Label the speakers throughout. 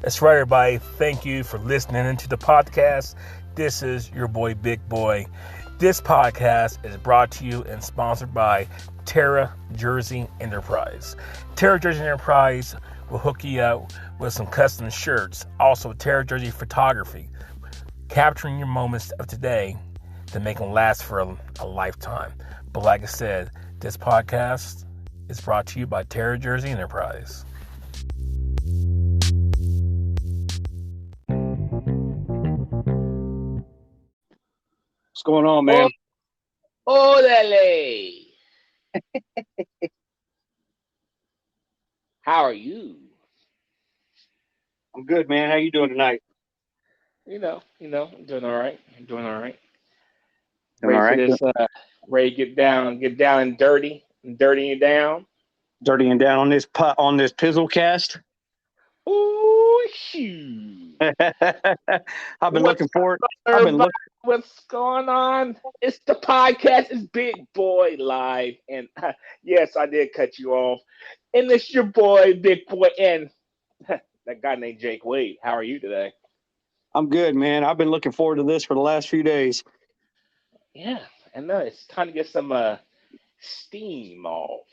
Speaker 1: That's right, everybody. Thank you for listening into the podcast. This is your boy, Big Boy. This podcast is brought to you and sponsored by Terra Jersey Enterprise. Terra Jersey Enterprise will hook you up with some custom shirts. Also, Terra Jersey Photography, capturing your moments of today to make them last for a lifetime. But like I said, this podcast is brought to you by Terra Jersey Enterprise.
Speaker 2: What's going on, man?
Speaker 3: Orale. How are you?
Speaker 2: I'm good, man. How you doing tonight?
Speaker 3: I'm doing all right.
Speaker 2: Doing all right.
Speaker 3: Ready to get down and dirty you down.
Speaker 2: Dirtying down on this Pizzle cast.
Speaker 3: Ooh, shoot.
Speaker 2: I've been looking forward.
Speaker 3: What's going on? It's the podcast. It's Big Boy Live. And yes, I did cut you off. And it's your boy, Big Boy, and that guy named Jake Wade. How are you today?
Speaker 2: I'm good, man. I've been looking forward to this for the last few days.
Speaker 3: Yeah, I know. It's time to get some steam off.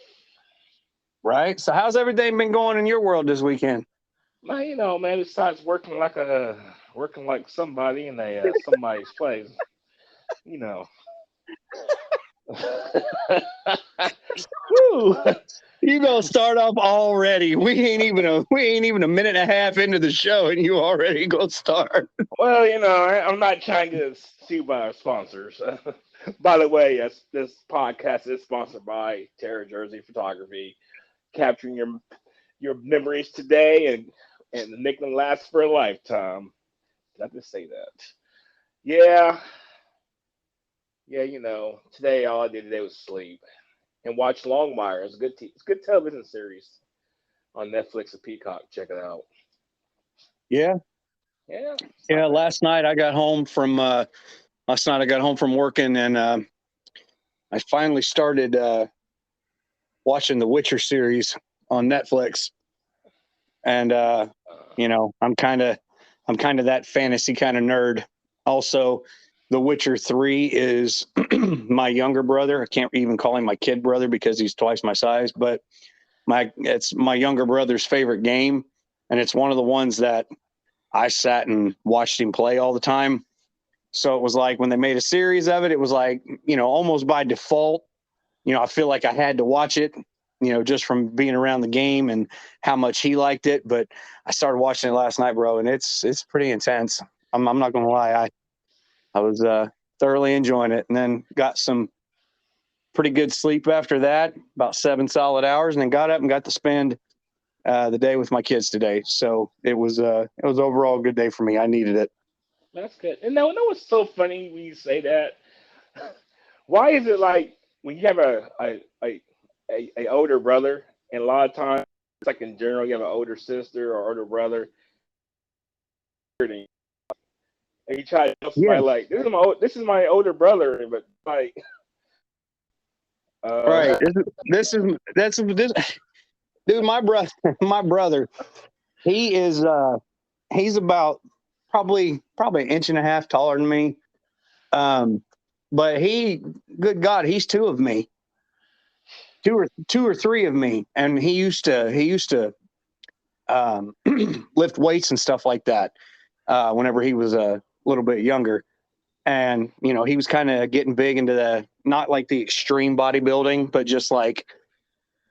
Speaker 2: Right? So how's everything been going in your world this weekend?
Speaker 3: Man, besides working like somebody in somebody's place, Woo.
Speaker 2: You gonna start off already? We ain't even a minute and a half into the show, and you already gonna start.
Speaker 3: Well, I'm not trying to get sued by our sponsors. By the way, yes, this podcast is sponsored by Terra Jersey Photography, capturing your memories today and making them last for a lifetime. Did I just say that? Yeah. Today all I did today was sleep and watch Longmire. It's a good television series on Netflix or Peacock. Check it out.
Speaker 2: Yeah.
Speaker 3: Yeah.
Speaker 2: Last night I got home from working, and I finally started watching the Witcher series on Netflix. And I'm kind of that fantasy kind of nerd. Also, The Witcher 3 is my younger brother. I can't even call him my kid brother because he's twice my size, but it's my younger brother's favorite game, and it's one of the ones that I sat and watched him play all the time. So it was like when they made a series of it, it was like, almost by default, I feel like I had to watch it, just from being around the game and how much he liked it. But I started watching it last night, bro, and it's pretty intense. I'm not going to lie. I was thoroughly enjoying it, and then got some pretty good sleep after that, about 7 solid hours, and then got up and got to spend the day with my kids today. So it was overall a good day for me. I needed it.
Speaker 3: That's good. And now, what's so funny when you say that? Why is it like when you have a older brother, and a lot of times, it's like in general, you have an older sister or older brother, and you try to tell somebody like, this is my older brother, but like,
Speaker 2: right. This dude, my brother, he's about probably an inch and a half taller than me. But good God, he's two of me. Two or three of me. And he used to lift weights and stuff like that whenever he was a little bit younger. And, he was kind of getting big into not like the extreme bodybuilding, but just like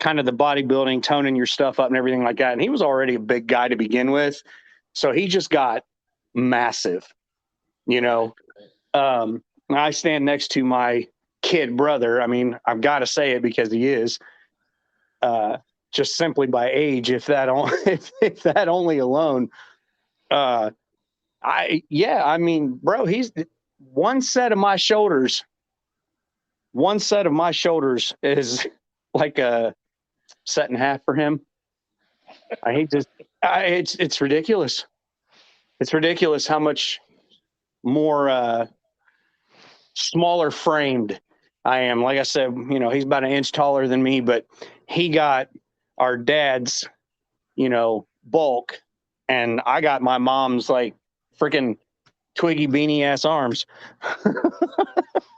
Speaker 2: kind of the bodybuilding, toning your stuff up and everything like that. And he was already a big guy to begin with. So he just got massive, I stand next to my kid brother. I mean, I've got to say it because he is, just simply by age, if that only alone. Bro, he's one set of my shoulders is like a set and a half for him. It's ridiculous. It's ridiculous how much more smaller framed I am. Like I said, he's about an inch taller than me, but he got our dad's, bulk and I got my mom's like freaking Twiggy beanie ass arms.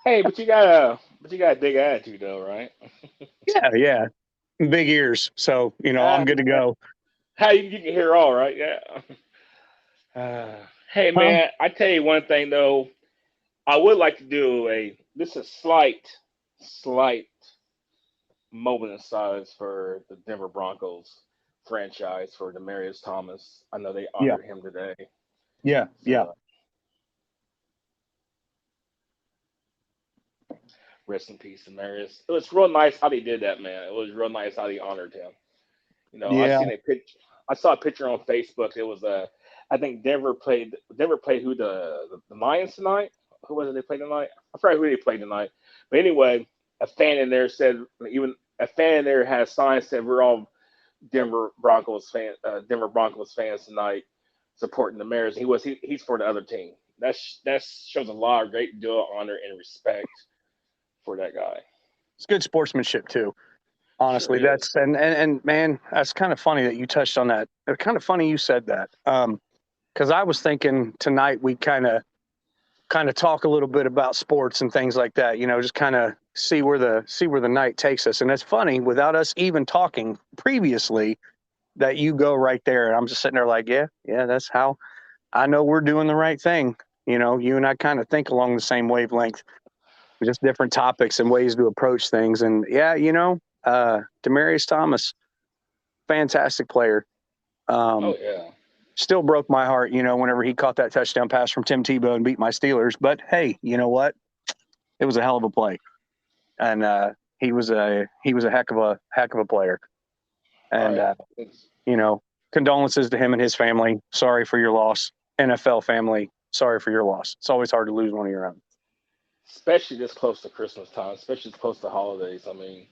Speaker 3: Hey, but you got a big attitude though, right?
Speaker 2: Yeah, yeah, big ears. So I'm
Speaker 3: Ah,
Speaker 2: good to go.
Speaker 3: how you can hear all right? Yeah. Hey
Speaker 2: Huh?
Speaker 3: man, I tell you one thing though. I would like to do this is slight moment of silence for the Denver Broncos franchise for Demarius Thomas. I know they
Speaker 2: Yeah,
Speaker 3: honored him today.
Speaker 2: yeah, yeah.
Speaker 3: So rest in peace, Demarius. It was real nice how they did that, man. It was real nice how they honored him.
Speaker 2: Yeah.
Speaker 3: I saw a picture on Facebook. It was I think Denver played who the Lions tonight. Who was it they played tonight? I forgot who they played tonight. But anyway, a fan in there said even a fan in there had a sign said we're all Denver Broncos fans tonight supporting the Mariners. He's for the other team. That shows a lot of great deal of honor and respect for that guy.
Speaker 2: It's good sportsmanship too.
Speaker 3: Sure
Speaker 2: Honestly,
Speaker 3: is.
Speaker 2: that's and man, that's kind of funny that you touched on that. It's kind of funny you said that. Because I was thinking tonight we kind of talk a little bit about sports and things like that. Just kind of see where the night takes us. And it's funny without us even talking previously that you go right there, and I'm just sitting there like, yeah, yeah, that's how I know we're doing the right thing. You and I kind of think along the same wavelength, just different topics and ways to approach things. And yeah, Demarius Thomas, fantastic player.
Speaker 3: Oh
Speaker 2: Um,
Speaker 3: yeah.
Speaker 2: Still broke my heart, whenever he caught that touchdown pass from Tim Tebow and beat my Steelers. But hey, you know what? It was a hell of a play, and he was a heck of a player. And
Speaker 3: Right.
Speaker 2: you know, condolences to him and his family. Sorry for your loss, NFL family. Sorry for your loss. It's always hard to lose one of your own.
Speaker 3: Especially this close to Christmas time, especially this close to holidays. I mean,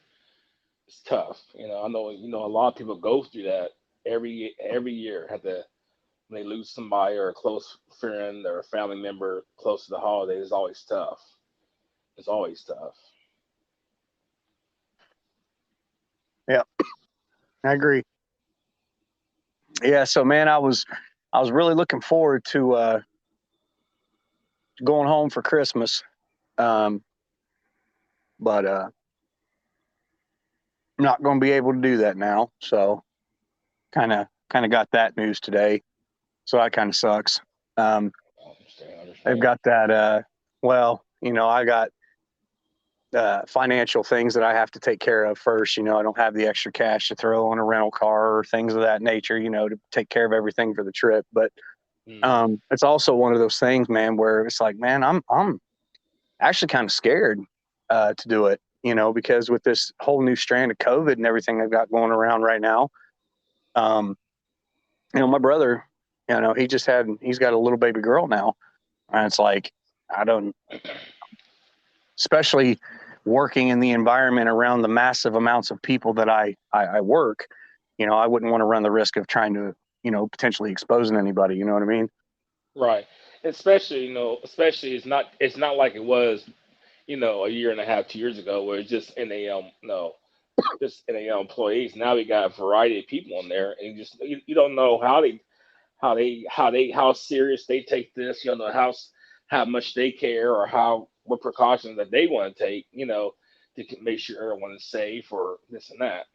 Speaker 3: it's tough. I know. A lot of people go through that every year. Have to when they lose somebody or a close friend or a family member close to the holidays. It's always tough. It's always tough.
Speaker 2: Yeah, I agree. Yeah, so man, I was really looking forward to going home for Christmas, um, but I'm not going to be able to do that now. So kind of got that news today. So that kind of sucks. Um,
Speaker 3: I understand. I
Speaker 2: they've
Speaker 3: understand.
Speaker 2: got that. Well, I got financial things that I have to take care of first. I don't have the extra cash to throw on a rental car or things of that nature. To take care of everything for the trip. But
Speaker 3: Hmm.
Speaker 2: it's also one of those things, man, where it's like, man, I'm actually kind of scared to do it. Because with this whole new strand of COVID and everything they've got going around right now, um, my brother, he's got a little baby girl now, and it's like I don't, especially working in the environment around the massive amounts of people that I work, I wouldn't want to run the risk of trying to, potentially exposing anybody. You know what I mean?
Speaker 3: Right. Especially, especially it's not like it was, a year and a half, 2 years ago, where it's just no, just employees. Now we got a variety of people in there, and you don't know how serious they take this. You don't know how much they care or what precautions that they want to take. To make sure everyone is safe or this and that.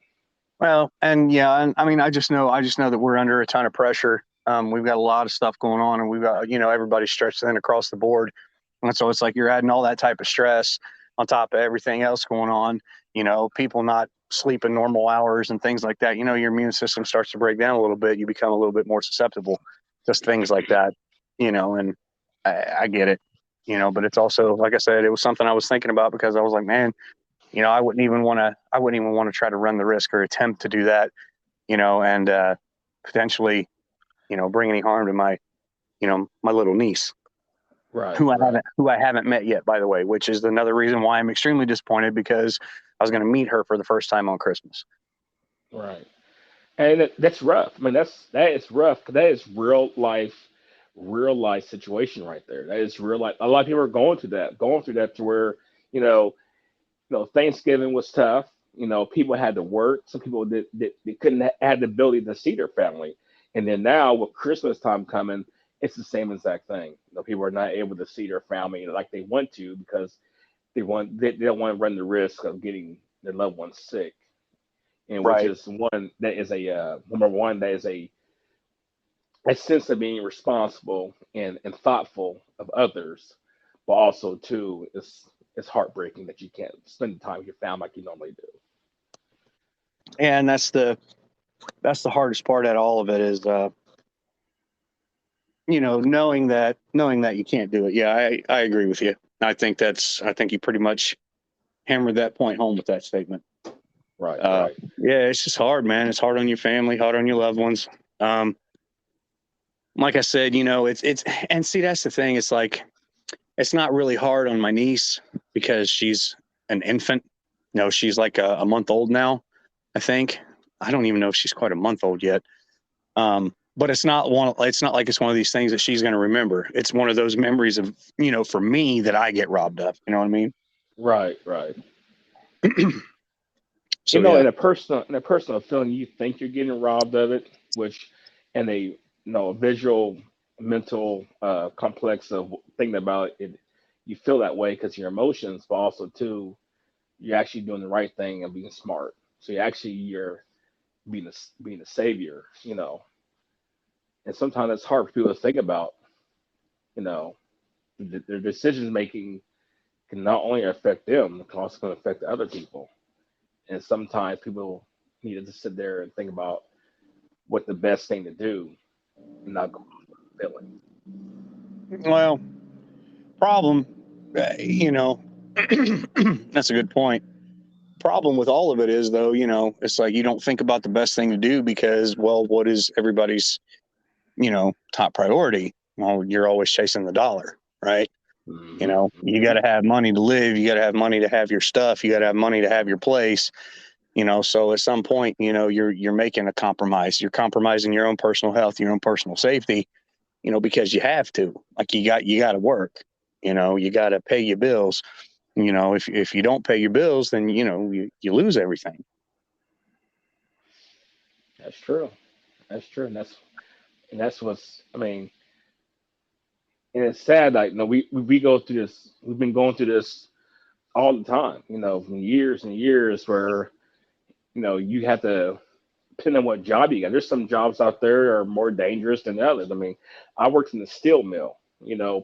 Speaker 2: Well, and yeah, and I mean, I just know that we're under a ton of pressure. We've got a lot of stuff going on, and we've got, everybody stretched thin across the board, and so it's like you're adding all that type of stress on top of everything else going on. People not sleeping normal hours and things like that. Your immune system starts to break down a little bit. You become a little bit more susceptible, just things like that. And I get it. But it's also, like I said, it was something I was thinking about because I was like, man, I wouldn't even want to try to run the risk or attempt to do that, and potentially, bring any harm to my little niece,
Speaker 3: Right,
Speaker 2: who I
Speaker 3: right,
Speaker 2: haven't who I haven't met yet, by the way, which is another reason why I'm extremely disappointed because I was going to meet her for the first time on Christmas.
Speaker 3: right. And that's rough. I mean, that is rough. 'Cause that is real life situation right there. That is real life. A lot of people are going through that to where you know, Thanksgiving was tough. People had to work. Some people that couldn't had the ability to see their family, And then now with Christmas time coming, it's the same exact thing. People are not able to see their family like they want to because they don't want to run the risk of getting their loved ones sick. And which
Speaker 2: Right.
Speaker 3: is one that is number one, that is a sense of being responsible and thoughtful of others, but also too, it's heartbreaking that you can't spend the time with your family like you normally do.
Speaker 2: And that's the hardest part at all of it is knowing that you can't do it. Yeah, I agree with you. I think you pretty much hammered that point home with that statement.
Speaker 3: Right.
Speaker 2: Yeah, it's just hard, man. It's hard on your family, hard on your loved ones. Like I said, it's and see, that's the thing. It's like, it's not really hard on my niece because she's an infant. She's like a month old now, I think. I don't even know if she's quite a month old yet. But it's not like it's one of these things that she's going to remember. It's one of those memories of, for me, that I get robbed of. You know what I mean?
Speaker 3: Right.
Speaker 2: So,
Speaker 3: in
Speaker 2: yeah.
Speaker 3: a personal feeling, you think you're getting robbed of it, which in a visual, mental complex of thinking about it, you feel that way because your emotions, but also too, you're actually doing the right thing and being smart. So you're being a savior, And sometimes it's hard for people to think about, their decision making can not only affect them, it can also affect other people. And sometimes people need to sit there and think about what the best thing to do and not go off the feeling.
Speaker 2: Well, problem, that's a good point. Problem with all of it is, though, it's like you don't think about the best thing to do because, well, what is everybody's, top priority? Well, you're always chasing the dollar, right?
Speaker 3: Mm-hmm.
Speaker 2: You got to have money to live. You got to have money to have your stuff. You got to have money to have your place. So at some point, you're making a compromise. You're compromising your own personal health, your own personal safety, because you have to. Like you got to work. You got to pay your bills. If you don't pay your bills, then you lose everything.
Speaker 3: That's true. And that's what's. I mean, and it's sad. Like, we go through this. We've been going through this all the time. For years and years, where you have to depending on what job you got. There's some jobs out there that are more dangerous than others. I mean, I worked in the steel mill,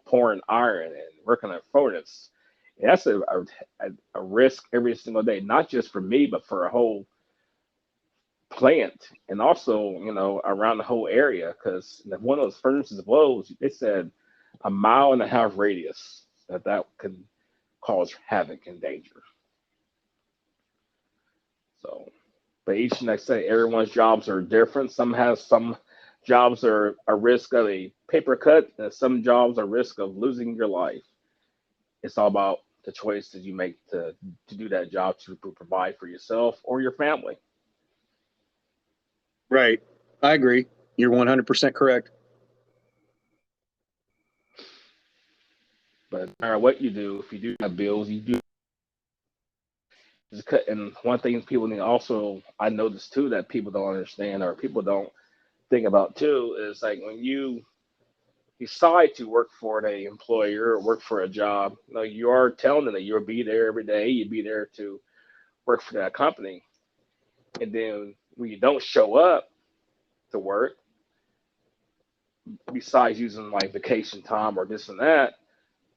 Speaker 3: pouring iron and working on furnace. And that's a risk every single day, not just for me, but for a whole plant and also, around the whole area. Because if one of those furnaces blows, they said 1.5 mile radius that can cause havoc and danger. So. But each, like I say, everyone's jobs are different. Some jobs are a risk of a paper cut, and some jobs are risk of losing your life. It's all about the choices you make to do that job to provide for yourself or your family.
Speaker 2: Right. I agree. You're 100% correct.
Speaker 3: But no matter what you do, if you do have bills, you do. And one thing people need also, I noticed too, that people don't understand or people don't think about too, is like when you decide to work for an employer or work for a job, you are telling them that you'll be there every day, you'll be there to work for that company. And then when you don't show up to work, besides using like vacation time or this and that,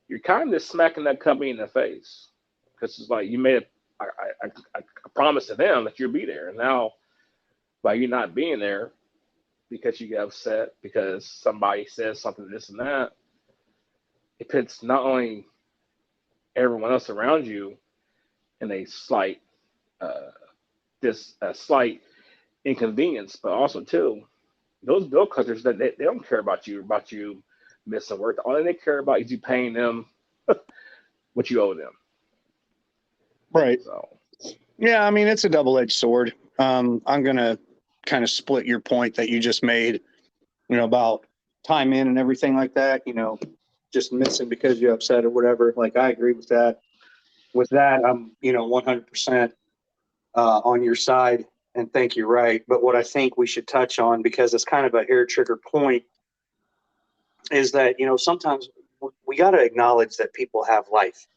Speaker 3: you're kind of just smacking that company in the face. Because it's like you made a promise to them that you'll be there. And now, by you not being there, because you get upset because somebody says something, this and that, it puts not only everyone else around you in a slight, slight inconvenience, but also too, those bill cutters that they don't care about you missing work. All they care about is you paying them what you owe them.
Speaker 2: Right.
Speaker 3: So.
Speaker 2: Yeah, I mean, it's a double-edged sword. I'm gonna kind of split your point that you just made, about time in and everything like that, just missing because you're upset or whatever. Like, I agree with that. With that, I'm, 100% on your side. and think you're right. But what I think we should touch on, because it's kind of a hair trigger point, is that, sometimes we got to acknowledge that people have life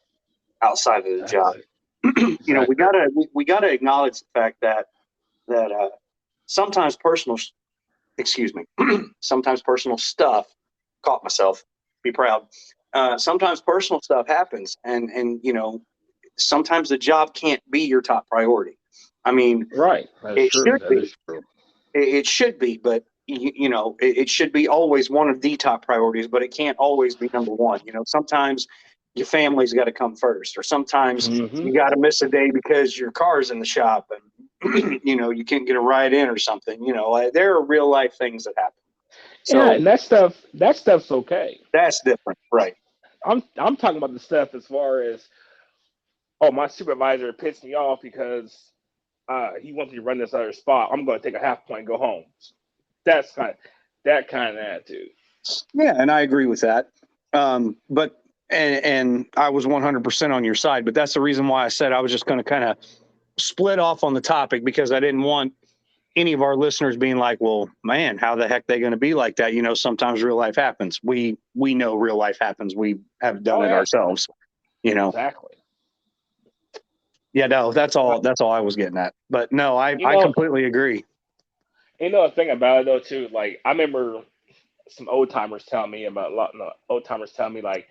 Speaker 2: outside of the job.
Speaker 3: Exactly.
Speaker 2: We gotta acknowledge the fact that sometimes sometimes personal stuff. Caught myself. Be proud. Sometimes personal stuff happens, and sometimes the job can't be your top priority. I mean,
Speaker 3: Right. That's true. That is true.
Speaker 2: It should be, but it should be always one of the top priorities, but it can't always be number one. Sometimes your family's got to come first, or sometimes you got to miss a day because your car's in the shop and you can't get a ride in or something. There are real life things that happen. So
Speaker 3: Yeah, and that stuff's okay.
Speaker 2: that's different, right?
Speaker 3: I'm talking about the stuff as far as, my supervisor pissed me off because he wants me to run this other spot. I'm going to take a half point and go home. That's that kind of attitude.
Speaker 2: Yeah, and I agree with that. But I was 100% on your side, but that's the reason why I said I was just going to kind of split off on the topic, because I didn't want any of our listeners being like, well, man, how the heck they going to be like that? Sometimes real life happens. We know real life happens. We have done it ourselves,
Speaker 3: Exactly.
Speaker 2: Yeah, no, that's all I was getting at. But no, I completely agree.
Speaker 3: A thing about it though too, like I remember some old timers telling me like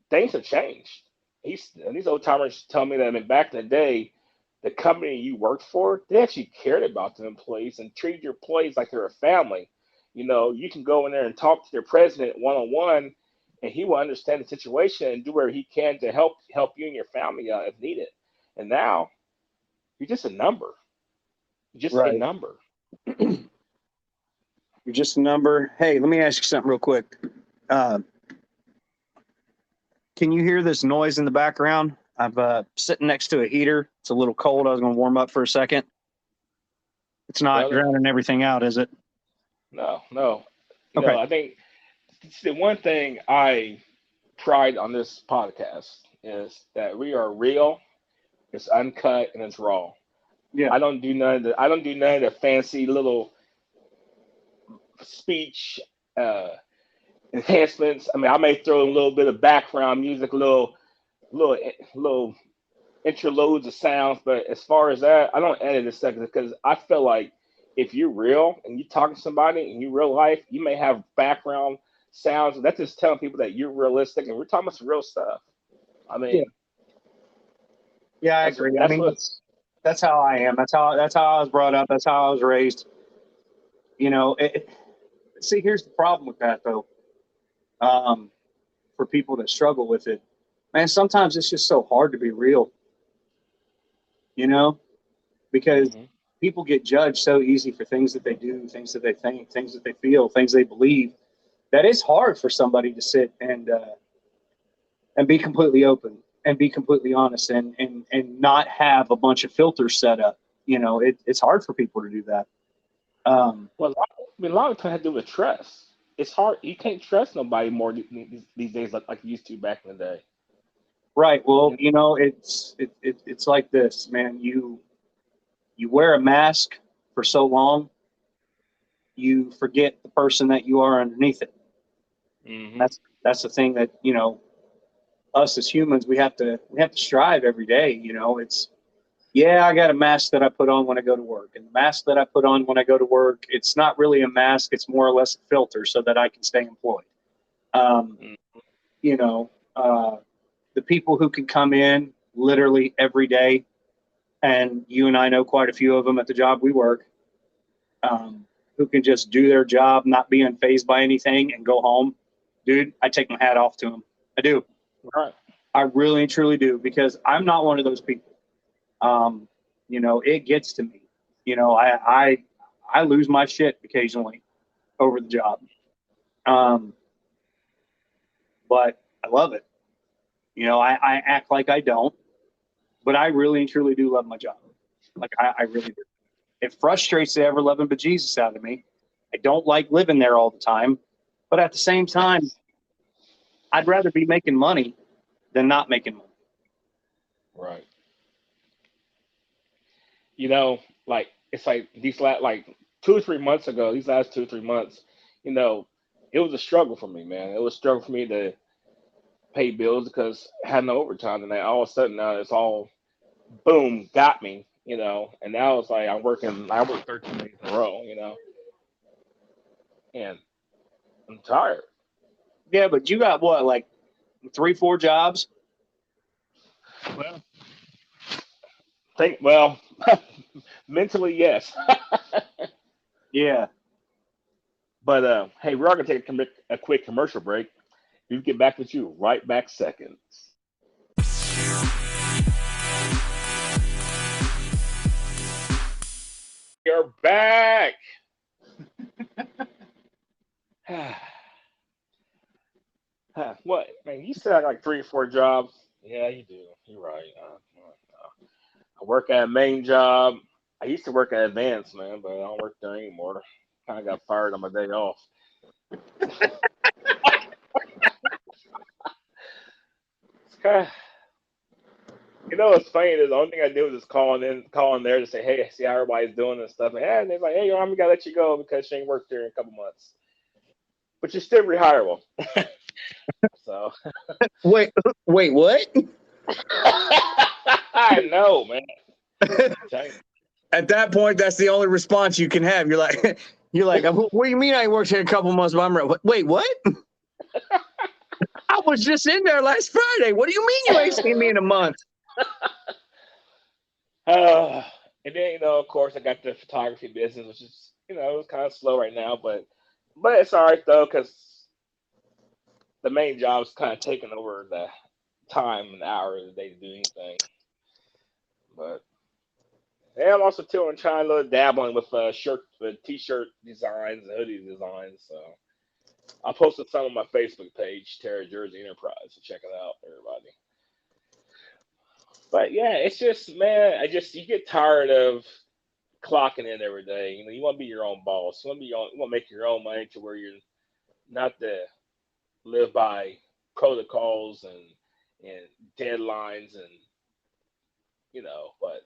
Speaker 3: things have changed. These old timers tell me that back in the day, the company you worked for, they actually cared about the employees and treated your employees like they're a family. You can go in there and talk to their president one on one, and he will understand the situation and do whatever he can to help you and your family out if needed. And now you're just a number. You're just a
Speaker 2: Right.
Speaker 3: number.
Speaker 2: You're just a number. Hey, let me ask you something real quick. Can you hear this noise in the background? I'm sitting next to a heater. It's a little cold. I was going to warm up for a second. It's not drowning everything out, is it?
Speaker 3: No.
Speaker 2: Okay.
Speaker 3: I think the one thing I pride on this podcast is that we are real, it's uncut, and it's raw.
Speaker 2: Yeah.
Speaker 3: I don't do none of the fancy little speech enhancements. I mean, I may throw a little bit of background music, little interludes of sounds, but as far as that, I don't edit this stuff because I feel like if you're real and you're talking to somebody in your real life, you may have background sounds, and that's just telling people that you're realistic and we're talking about some real stuff. I mean,
Speaker 2: yeah, I agree. That's how I am. That's how I was brought up. That's how I was raised. See, here's the problem with that though. For people that struggle with it, man, sometimes it's just so hard to be real. Because people get judged so easy for things that they do, things that they think, things that they feel, things they believe, that it's hard for somebody to sit and be completely open and be completely honest and not have a bunch of filters set up. It's hard for people to do that.
Speaker 3: Well, a lot of times has to do with trust. It's hard. You can't trust nobody more these days like you used to back in the day.
Speaker 2: Right. Well, it's like this, man. You wear a mask for so long, you forget the person that you are underneath it.
Speaker 3: Mm-hmm.
Speaker 2: That's the thing that us as humans, we have to strive every day. I got a mask that I put on when I go to work, and the mask that I put on when I go to work, it's not really a mask. It's more or less a filter so that I can stay employed. The people who can come in literally every day, and you and I know quite a few of them at the job we work, who can just do their job, not be unfazed by anything, and go home. Dude, I take my hat off to them. I do.
Speaker 3: Right.
Speaker 2: I really and truly do, because I'm not one of those people. It gets to me. I lose my shit occasionally over the job. But I love it. I act like I don't, but I really and truly do love my job. Like I really do. It frustrates the ever loving bejesus out of me. I don't like living there all the time, but at the same time, I'd rather be making money than not making money.
Speaker 3: Right. like it's like these last like 2 or 3 months ago, these last 2 or 3 months, you know, it was a struggle for me, man. It was a struggle for me to pay bills because I had no overtime, and then all of a sudden now it's all boom got me, you know. And now it's like I'm working. I work 13 days in a row, you know, and I'm tired.
Speaker 2: Yeah, but you got what, like 3, 4 jobs?
Speaker 3: Well, well, mentally yes,
Speaker 2: Yeah.
Speaker 3: but hey, we're all gonna take a quick commercial break. We'll get back with you right back seconds. You're back. What, man? You said I got like 3 or 4 jobs. Yeah, you do. You're right. I work at a main job. I used to work at Advance, man, but I don't work there anymore. Kind of got fired on my day off. It's kind of, you know, what's funny is the only thing I do is just calling there to say, hey, see how everybody's doing and stuff. And they're like, hey, we gotta let you go because she ain't worked there in a couple months, but you're still rehireable. So,
Speaker 2: Wait, what?
Speaker 3: I know, man.
Speaker 2: At that point, that's the only response you can have. You're like, what do you mean I worked here a couple months? But I'm right. Wait, what? I was just in there last Friday. What do you mean you ain't seen me in a month?
Speaker 3: And then, you know, of course, I got the photography business, which is, you know, it's kind of slow right now, but it's all right though, because the main job is kind of taking over the time and hours of the day to do anything. But yeah, I'm also trying a little dabbling with t-shirt designs and hoodie designs. So I'll post some on my Facebook page, Terra Jersey Enterprise. So check it out, everybody. But yeah, it's just, man, you get tired of clocking in every day. You know, you want to be your own boss. You want to make your own money to where you're not to live by protocols and deadlines and, you know, but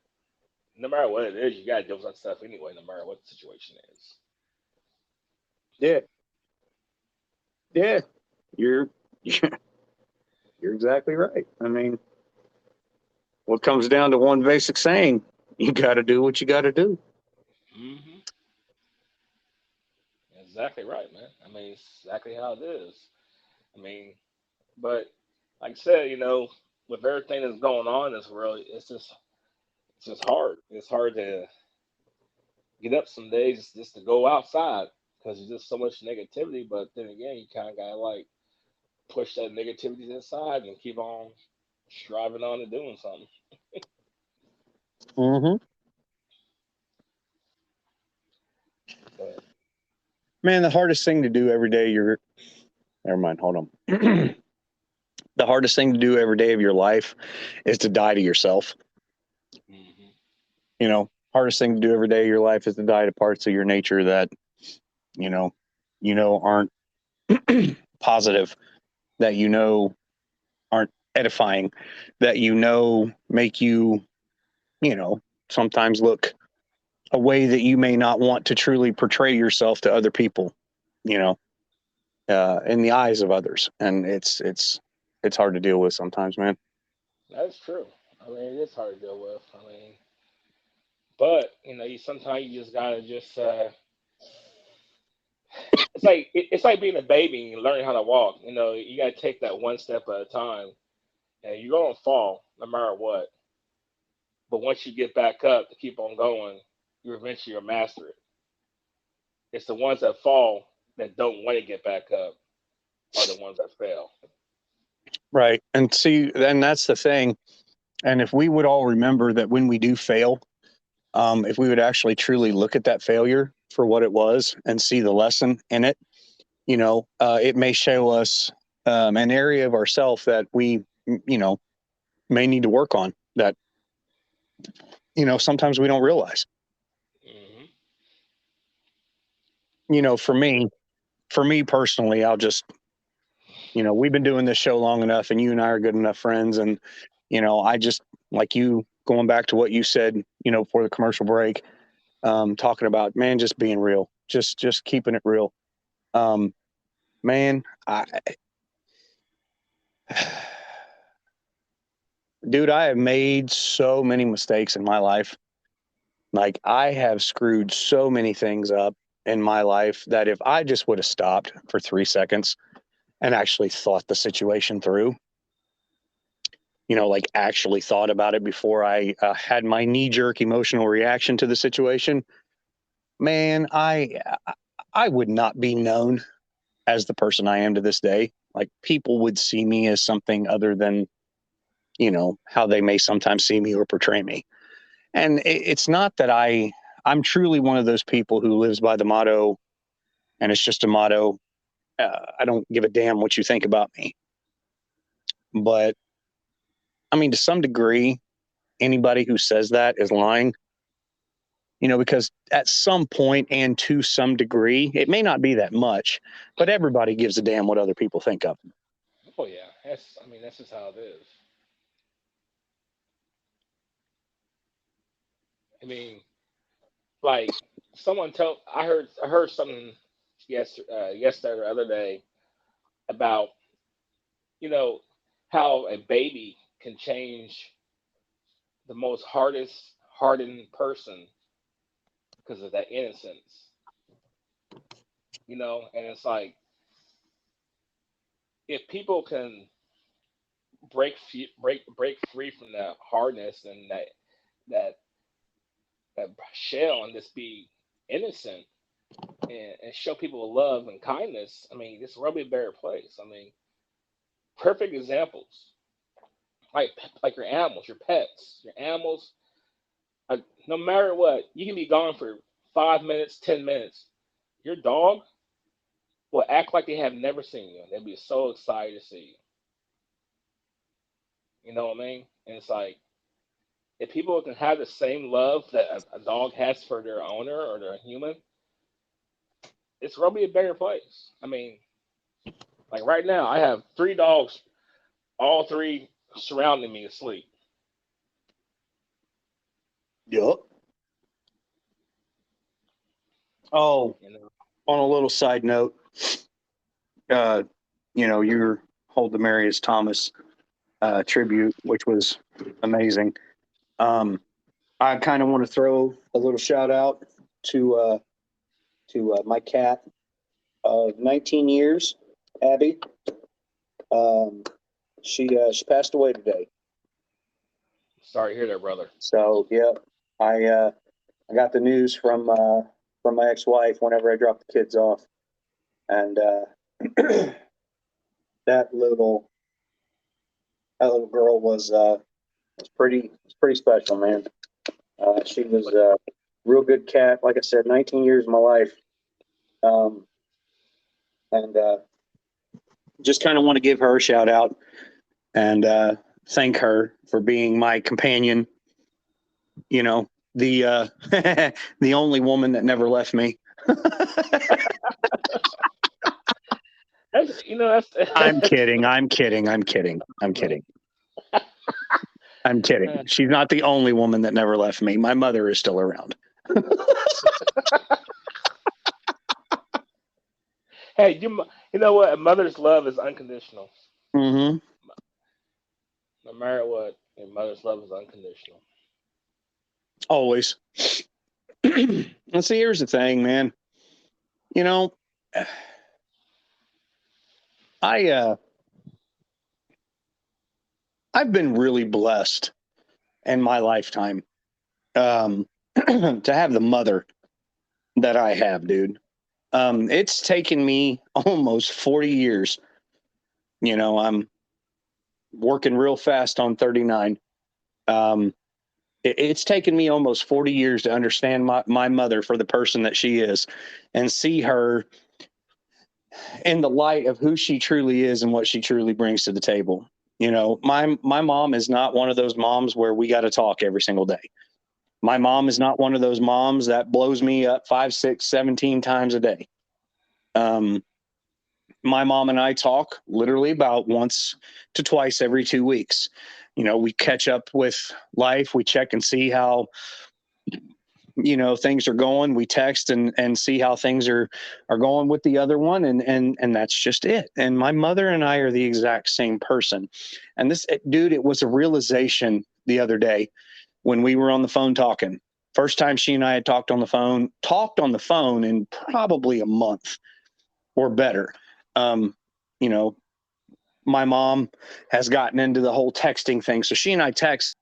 Speaker 3: no matter what it is, you gotta deal with that stuff anyway, no matter what the situation is.
Speaker 2: Yeah. Yeah. You're exactly right. I mean, what comes down to one basic saying, you got to do what you got to do.
Speaker 3: Mm-hmm. Exactly right, man. I mean, it's exactly how it is. I mean, but like I said, you know, with everything that's going on in this world, it's just hard. It's hard to get up some days just to go outside because there's just so much negativity. But then again, you kind of gotta like push that negativity aside and keep on striving on and doing something.
Speaker 2: Mm-hmm.
Speaker 3: But
Speaker 2: Man, the hardest thing to do every day, never mind, hold on. The hardest thing to do every day of your life is to die to yourself.
Speaker 3: mm-hmm.
Speaker 2: You know, hardest thing to do every day of your life is to die to parts of your nature that, you know aren't positive, that aren't edifying, that make you, sometimes look a way that you may not want to truly portray yourself to other people, in the eyes of others. And it's hard to deal with sometimes, man.
Speaker 3: That's true. I mean, it is hard to deal with. I mean, but you know, sometimes you just gotta just. It's like being a baby and learning how to walk. You know, you gotta take that one step at a time, and you're gonna fall no matter what. But once you get back up to keep on going, you eventually will master it. It's the ones that fall that don't want to get back up are the ones that fail.
Speaker 2: Right. And see, and that's the thing. And if we would all remember that when we do fail, if we would actually truly look at that failure for what it was and see the lesson in it, it may show us an area of ourselves that we, may need to work on, that, sometimes we don't realize.
Speaker 3: Mm-hmm.
Speaker 2: For me personally, I'll just, we've been doing this show long enough and you and I are good enough friends. And, I just, like you, going back to what you said, before the commercial break, talking about, man, just being real, just keeping it real. Man, dude, I have made so many mistakes in my life. Like, I have screwed so many things up in my life that if I just would have stopped for 3 seconds and actually thought the situation through, like actually thought about it before I had my knee-jerk emotional reaction to the situation, man, I would not be known as the person I am to this day. Like, people would see me as something other than, how they may sometimes see me or portray me. And it's not that I'm truly one of those people who lives by the motto, and it's just a motto. I don't give a damn what you think about me. But I mean, to some degree, anybody who says that is lying, because at some point and to some degree, it may not be that much, but everybody gives a damn what other people think of them.
Speaker 3: Oh yeah, that's just how it is. I mean, like I heard something yesterday or the other day about you know how a baby can change the most hardest hardened person because of that innocence, and it's like if people can break free from that hardness and that that shell and just be innocent and show people love and kindness, I mean, this world will be a better place. I mean, perfect examples like like your animals, your pets, your animals. No matter what, you can be gone for 5 minutes, 10 minutes. Your dog will act like they have never seen you. They'll be so excited to see you. You know what I mean? And it's like if people can have the same love that a dog has for their owner or their human, it's gonna be a better place. I mean, like right now, I have three dogs, all three surrounding me asleep.
Speaker 2: Yep. Oh,
Speaker 3: You know,
Speaker 2: on a little side note, uh, your Hold the Marius Thomas tribute, which was amazing. I kind of want to throw a little shout out to my cat of 19 years, Abby. Um, she passed away today.
Speaker 3: sorry to hear that, brother.
Speaker 2: So yeah, I got the news from my ex-wife whenever I dropped the kids off, and that little that little girl was pretty special, man. She was a real good cat. Like I said, 19 years of my life, um, and just kind of want to give her a shout out and thank her for being my companion. The the only woman that never left me.
Speaker 3: That's
Speaker 2: I'm kidding. I'm kidding. I'm kidding. I'm kidding. I'm kidding. She's not the only woman that never left me. My mother is still around.
Speaker 3: Hey, you know what? A mother's love is unconditional.
Speaker 2: Mm-hmm.
Speaker 3: No matter what, a mother's love is unconditional.
Speaker 2: Always. And see, here's the thing, man. You know, I I've been really blessed in my lifetime to have the mother that I have, dude. It's taken me almost 40 years. I'm working real fast on 39. It's taken me almost 40 years to understand my mother for the person that she is and see her in the light of who she truly is and what she truly brings to the table. My mom is not one of those moms where we got to talk every single day. My mom is not one of those moms that blows me up 5, 6, 17 times a day. My mom and I talk literally about once to twice every 2 weeks. We catch up with life. We check and see how things are going. We text and see how things are going with the other one, and that's just it. And my mother and I are the exact same person. And this dude, it was a realization the other day when we were on the phone talking. First time she and I had talked on the phone in probably a month or better. You know, my mom has gotten into the whole texting thing. So she and I text,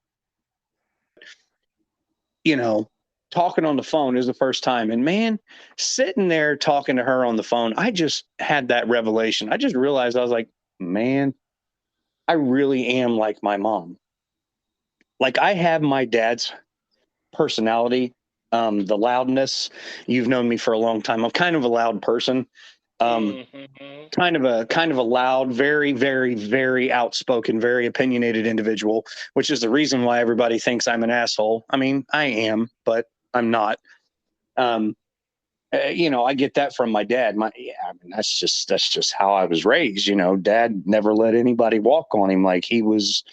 Speaker 2: talking on the phone is the first time. And man, sitting there talking to her on the phone, I just had that revelation. I just realized, I was like, man, I really am like my mom. Like, I have my dad's personality, the loudness. You've known me for a long time. I'm kind of a loud person. Kind of a loud, very, very, very outspoken, very opinionated individual, which is the reason why everybody thinks I'm an asshole. I mean, I am, but I'm not. I get that from my dad. That's just how I was raised. Dad never let anybody walk on him. Like, he was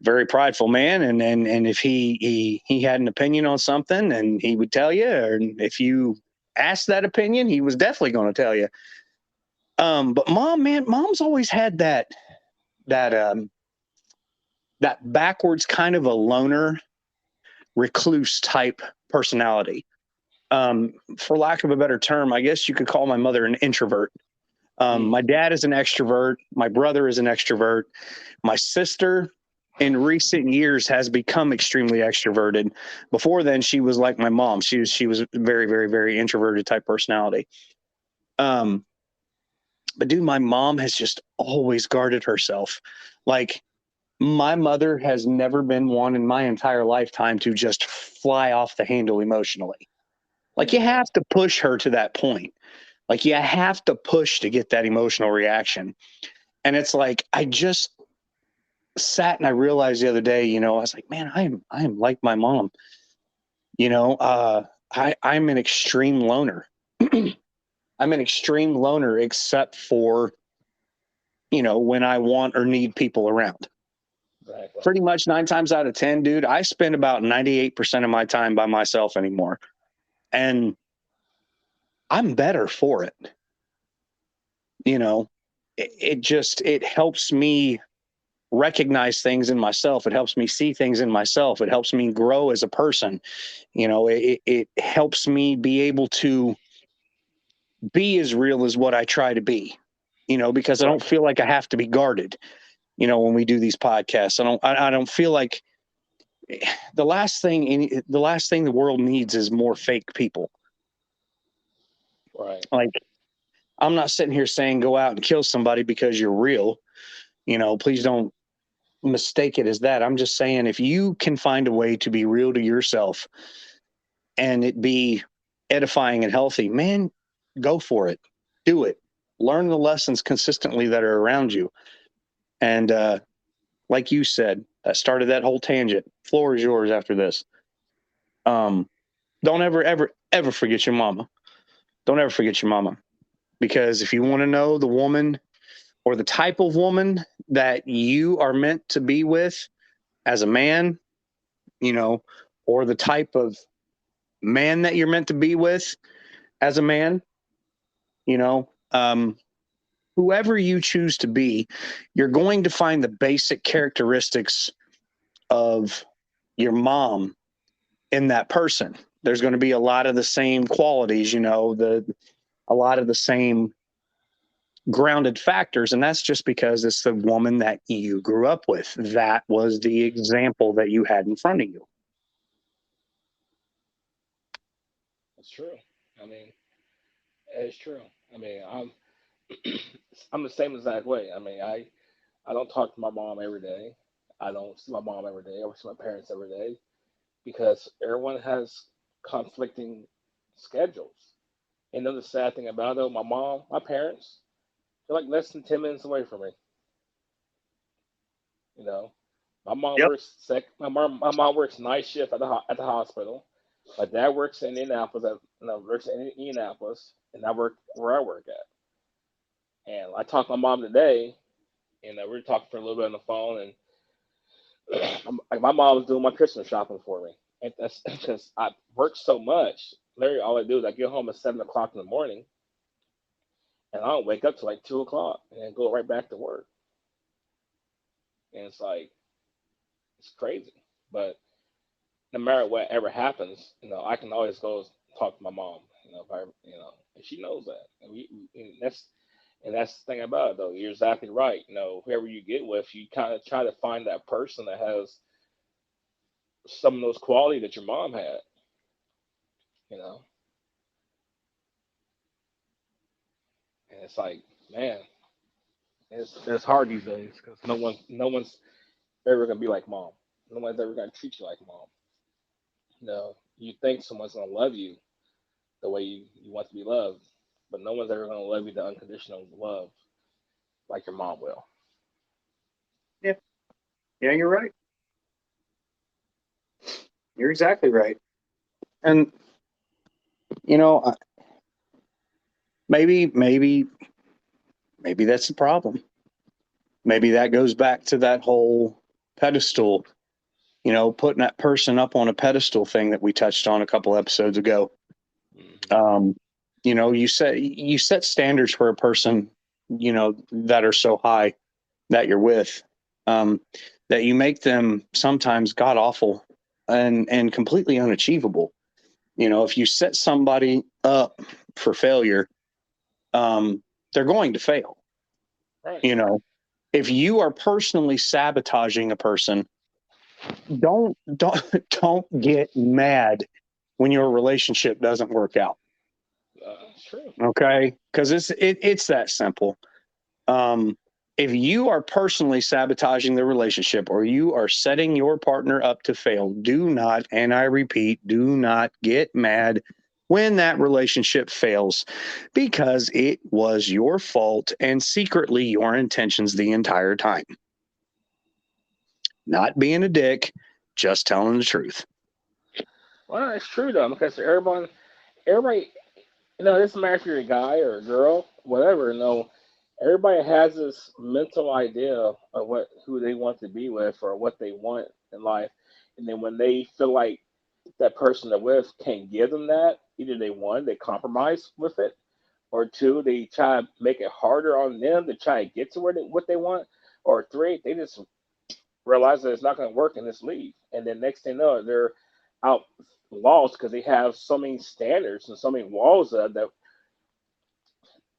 Speaker 2: very prideful man, and if he had an opinion on something, and he would tell you, or if you asked that opinion, he was definitely going to tell you. But mom's always had that backwards kind of a loner, recluse type personality. For lack of a better term, I guess you could call my mother an introvert. My dad is an extrovert. My brother is an extrovert. My sister in recent years has become extremely extroverted. Before then, she was like my mom. She was very, very, very introverted type personality. But dude, my mom has just always guarded herself. Like, my mother has never been one in my entire lifetime to just fly off the handle emotionally. Like, you have to push her to that point. Like, you have to push to get that emotional reaction. And it's like, I just sat and I realized the other day, I was like, man, I am like my mom. I'm an extreme loner. I'm an extreme loner, except for, when I want or need people around. Exactly. Pretty much 9 times out of 10, dude, I spend about 98% of my time by myself anymore. And I'm better for it. It helps me recognize things in myself. It helps me see things in myself. It helps me grow as a person. It helps me be able to be as real as what I try to be, because I don't feel like I have to be guarded, when we do these podcasts. I don't feel like the last thing the world needs is more fake people.
Speaker 3: Right.
Speaker 2: Like, I'm not sitting here saying go out and kill somebody because you're real. Please don't mistake it as that. I'm just saying, if you can find a way to be real to yourself and it be edifying and healthy, man, go for it. Do it. Learn the lessons consistently that are around you. And like you said, that started that whole tangent. Floor is yours after this. Don't ever forget your mama. Don't ever forget your mama. Because if you want to know the woman or the type of woman that you are meant to be with as a man, or the type of man that you're meant to be with as a man, whoever you choose to be, you're going to find the basic characteristics of your mom in that person. There's going to be a lot of the same qualities, a lot of the same grounded factors. And that's just because it's the woman that you grew up with. That was the example that you had in front of you.
Speaker 3: That's true. I mean, it's true. I mean, I'm the same exact way. I mean, I don't talk to my mom every day. I don't see my mom every day. I don't see my parents every day because everyone has conflicting schedules. And then the sad thing about it, my parents, they're like less than 10 minutes away from me. You know,
Speaker 2: Yep.
Speaker 3: My mom works night shift at the hospital. My dad works in Indianapolis. Works in Indianapolis, and I work where I work at. And I talked to my mom today, and we were talking for a little bit on the phone, and like my mom was doing my Christmas shopping for me. And that's because I work so much. Literally, all I do is I get home at 7 o'clock in the morning, and I don't wake up till like 2 o'clock, and then go right back to work. And it's like it's crazy. But no matter what ever happens, I can always go talk to my mom. If I, and she knows that. And that's the thing about it, though. You're exactly right. Whoever you get with, you kind of try to find that person that has some of those qualities that your mom had. You know, and it's like, man, it's hard these days because no one's ever gonna be like mom. No one's ever gonna treat you like mom. You think someone's gonna love you the way you want to be loved, but no one's ever gonna love you the unconditional love like your mom will.
Speaker 2: Yeah. Yeah, you're right. You're exactly right. And maybe that's the problem. Maybe that goes back to that whole pedestal, putting that person up on a pedestal thing that we touched on a couple episodes ago.
Speaker 3: Mm-hmm.
Speaker 2: You set standards for a person, that are so high that you're with, that you make them sometimes god awful and completely unachievable. If you set somebody up for failure, they're going to fail.
Speaker 3: Right.
Speaker 2: If you are personally sabotaging a person, don't don't get mad when your relationship doesn't work out.
Speaker 3: It's true.
Speaker 2: Okay, because it's that simple. If you are personally sabotaging the relationship or you are setting your partner up to fail, do not, and I repeat, do not get mad when that relationship fails, because it was your fault and secretly your intentions the entire time. Not being a dick, just telling the truth.
Speaker 3: Well, it's true though, because everybody, it doesn't matter if you're a guy or a girl, whatever. Everybody has this mental idea of who they want to be with or what they want in life, and then when they feel like that person they're with can't give them that, either they compromise with it, or two, they try to make it harder on them to try to get to what they want, or three, they just realize that it's not going to work and just leave. And then next thing you know, they're out lost because they have so many standards and so many walls that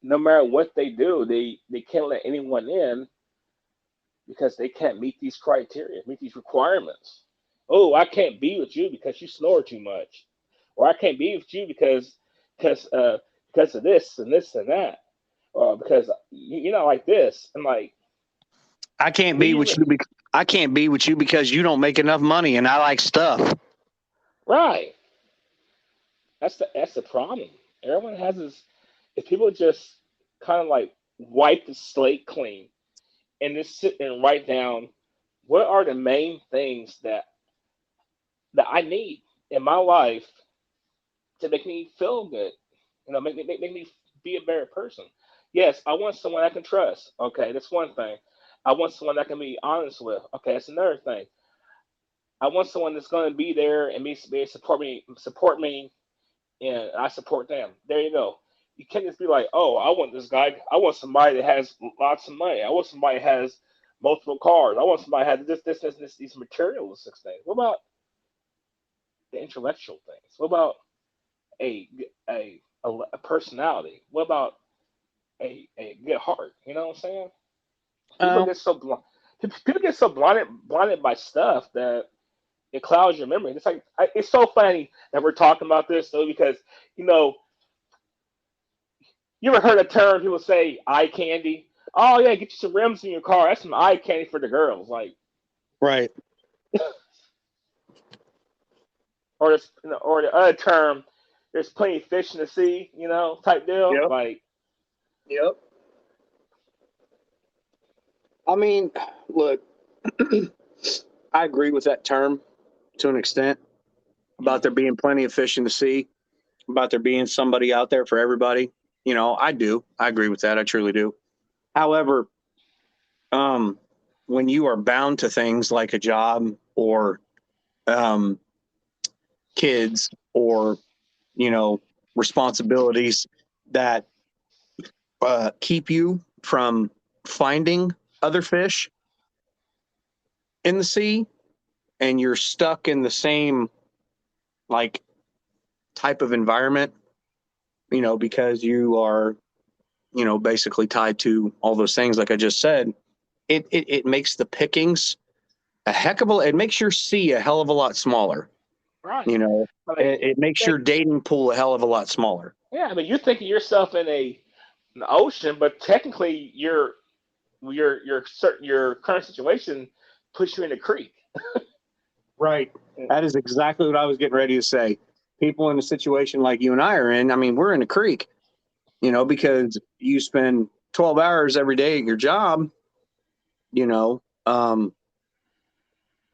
Speaker 3: no matter what they do, they can't let anyone in because they can't meet these criteria, meet these requirements. Oh, I can't be with you because you snore too much, or I can't be with you because because of this and this and that, or because you're not like this. And like,
Speaker 2: I can't be with you. I can't be with you because you don't make enough money and I like stuff.
Speaker 3: Right. That's the problem. Everyone has this. If people just kind of like wipe the slate clean and just sit and write down what are the main things that I need in my life to make me feel good, make me be a better person. Yes, I want someone I can trust. Okay, that's one thing. I want someone I can be honest with. Okay, that's another thing. I want someone that's going to be there and be support me, and I support them. There you go. You can't just be like, oh, I want this guy. I want somebody that has lots of money. I want somebody that has multiple cars. I want somebody that has this, these materialistic things. What about the intellectual things? What about a a personality? What about a good heart? You know what I'm saying? People get so blind. People get so blinded by stuff that it clouds your memory. It's like it's so funny that we're talking about this though because you know you ever heard a term people say eye candy? Oh yeah, get you some rims in your car. That's some eye candy for the girls. Like
Speaker 2: right.
Speaker 3: Or or the other term, there's plenty of fish in the sea, type deal.
Speaker 2: Yep.
Speaker 3: Like,
Speaker 2: Yep. I mean, look, I agree with that term to an extent about there being plenty of fish in the sea, about there being somebody out there for everybody. I do. I agree with that. I truly do. However, when you are bound to things like a job or kids or, responsibilities that keep you from finding other fish in the sea, and you're stuck in the same like type of environment, because you are, basically tied to all those things like I just said, it makes the pickings it makes your sea a hell of a lot smaller.
Speaker 3: Right.
Speaker 2: It makes your dating pool a hell of a lot smaller.
Speaker 3: Yeah, I mean, you're thinking yourself in an ocean, but technically your current situation puts you in a creek.
Speaker 2: Right. That is exactly what I was getting ready to say. People in a situation like you and I are in, I mean, we're in a creek, because you spend 12 hours every day at your job,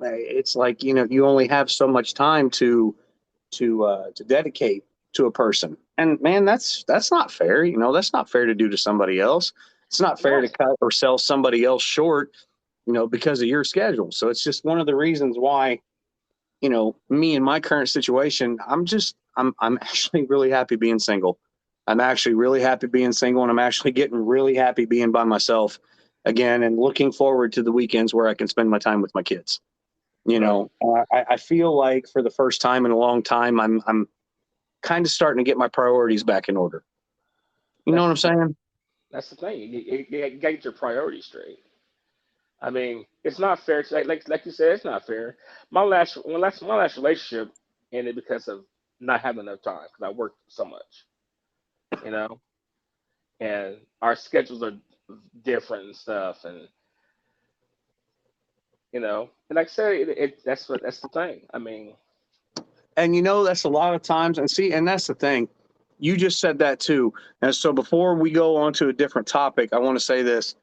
Speaker 2: it's like, you only have so much time to dedicate to a person. And man, that's not fair. That's not fair to do to somebody else. It's not fair to cut or sell somebody else short, because of your schedule. So it's just one of the reasons why, me in my current situation, I'm actually really happy being single. I'm actually really happy being single, and I'm actually getting really happy being by myself again and looking forward to the weekends where I can spend my time with my kids. I feel like for the first time in a long time, I'm kind of starting to get my priorities back in order. You know what I'm saying?
Speaker 3: That's the thing. You get your priorities straight. I mean, it's not fair. Like you said, it's not fair. My last relationship ended because of not having enough time because I worked so much, you know, and our schedules are different and stuff, and and like I said, that's the thing. I mean,
Speaker 2: And that's a lot of times, and that's the thing. You just said that too. And so before we go on to a different topic, I want to say this.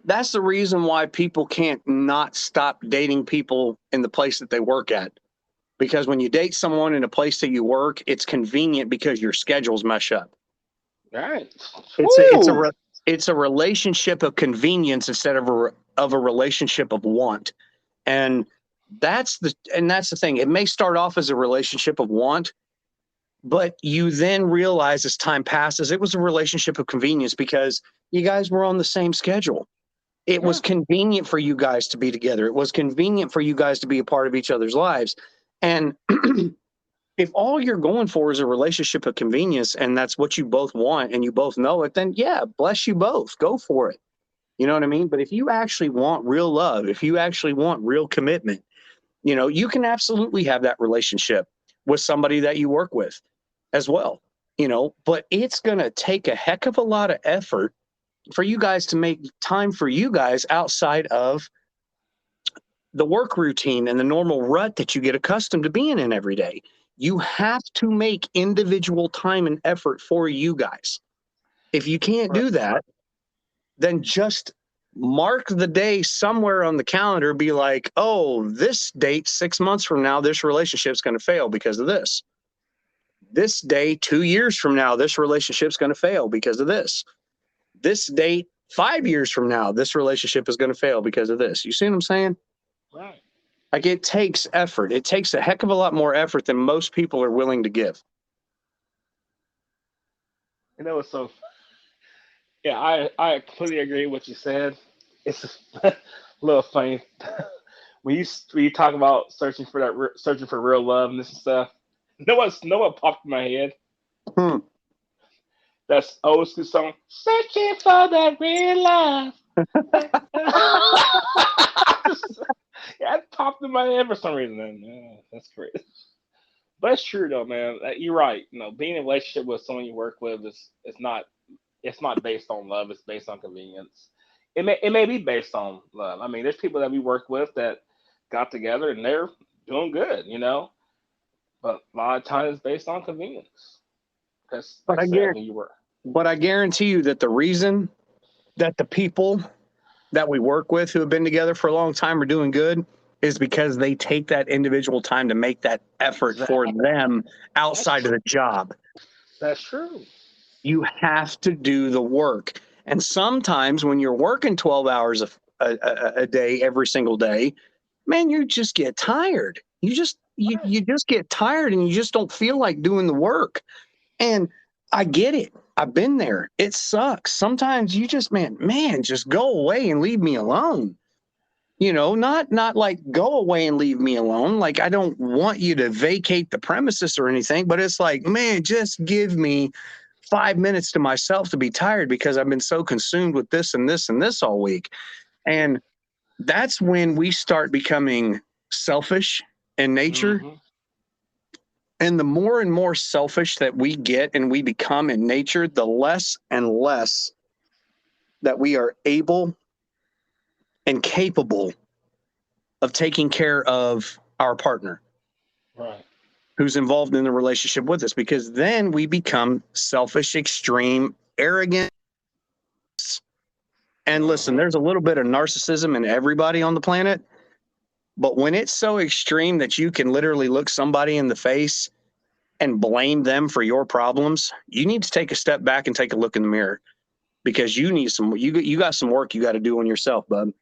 Speaker 2: That's the reason why people can't not stop dating people in the place that they work at. Because when you date someone in a place that you work, it's convenient because your schedules mesh up.
Speaker 3: right?
Speaker 2: It's a relationship of convenience instead of a relationship of want. And that's the thing. It may start off as a relationship of want, but you then realize as time passes, it was a relationship of convenience because you guys were on the same schedule. It was convenient for you guys to be together. It was convenient for you guys to be a part of each other's lives. And if all you're going for is a relationship of convenience and that's what you both want and you both know it, then yeah, bless you both. Go for it. You know what I mean? But if you actually want real love, if you actually want real commitment, you can absolutely have that relationship with somebody that you work with as well, but it's going to take a heck of a lot of effort for you guys to make time for you guys outside of the work routine and the normal rut that you get accustomed to being in every day. You have to make individual time and effort for you guys. If you can't do that, then just mark the day somewhere on the calendar, be like, oh, this date 6 months from now, this relationship's going to fail because of this. This day 2 years from now, this relationship's going to fail because of this. This date 5 years from now, this relationship is going to fail because of this. You see what I'm saying?
Speaker 3: Right.
Speaker 2: Like it takes effort. It takes a heck of a lot more effort than most people are willing to give.
Speaker 3: So yeah, I completely agree with what you said. It's a little funny when you talk about searching for real love and this and stuff. Know what popped in my head?
Speaker 2: Hmm.
Speaker 3: That's old school song. Searching for that real love. Yeah, it popped in my head for some reason. And, that's great. But it's true though, man. You're right. Being in a relationship with someone you work with is not. It's not based on love. It's based on convenience. It may be based on love. I mean, there's people that we work with that got together and they're doing good, But a lot of times it's based on convenience. Because
Speaker 2: But I guarantee you that the reason that the people that we work with who have been together for a long time are doing good is because they take that individual time to make that effort for them outside of the job.
Speaker 3: That's true.
Speaker 2: You have to do the work. And sometimes when you're working 12 hours a day, every single day, man, you just get tired. You just you just get tired and you just don't feel like doing the work. And I get it. I've been there. It sucks. Sometimes you just, man, just go away and leave me alone. Not like go away and leave me alone. Like, I don't want you to vacate the premises or anything, but it's like, man, just give me 5 minutes to myself to be tired because I've been so consumed with this and this and this all week. And that's when we start becoming selfish in nature.
Speaker 3: Mm-hmm.
Speaker 2: And the more and more selfish that we get and we become in nature, the less and less that we are able and capable of taking care of our partner,
Speaker 3: Right.
Speaker 2: who's involved in the relationship with us, because then we become selfish, extreme, arrogant. And listen, there's a little bit of narcissism in everybody on the planet, but when it's so extreme that you can literally look somebody in the face and blame them for your problems, you need to take a step back and take a look in the mirror, because you got some work you got to do on yourself, bud.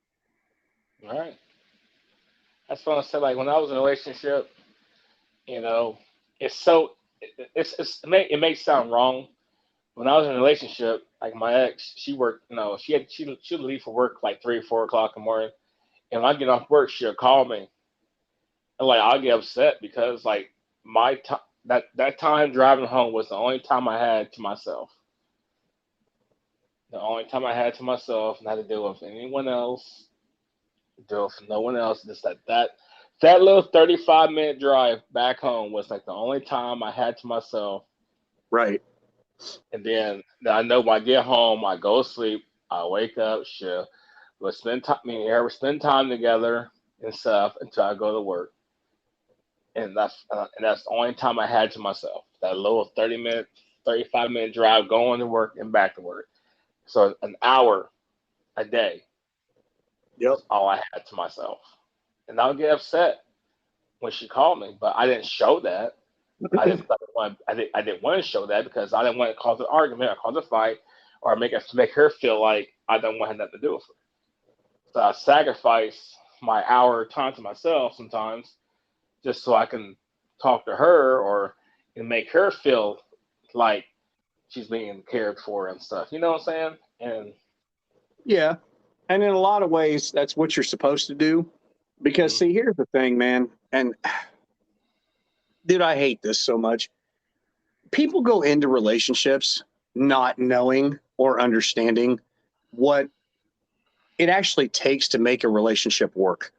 Speaker 3: All right. That's what I said. Like when I was in a relationship, you know, it's so it may sound wrong. When I was in a relationship, like my ex, she worked. She'd leave for work like 3 or 4 o'clock in the morning, and when I get off work, she'll call me, and like I'll get upset because like my time that time driving home was the only time I had to myself. The only time I had to myself, not to deal with anyone else, deal with no one else. Just that little 35-minute drive back home was like the only time I had to myself.
Speaker 2: Right.
Speaker 3: And then I know when I get home, I go to sleep, I wake up, sure, we'll spend time, me and her, we spend time together and stuff until I go to work. And that's the only time I had to myself. That little 30-minute, 35-minute drive going to work and back to work. So an hour a day.
Speaker 2: Yep.
Speaker 3: All I had to myself. And I would get upset when she called me, but I didn't show that. I didn't want to show that because I didn't want to cause an argument or cause a fight or make her feel like I don't want nothing to do with her. So I sacrifice my hour of time to myself sometimes just so I can talk to her or and make her feel like she's being cared for and stuff. You know what I'm saying? And
Speaker 2: Yeah. And in a lot of ways, that's what you're supposed to do. Because, see, here's the thing, man. And, dude, I hate this so much. People go into relationships not knowing or understanding what it actually takes to make a relationship work.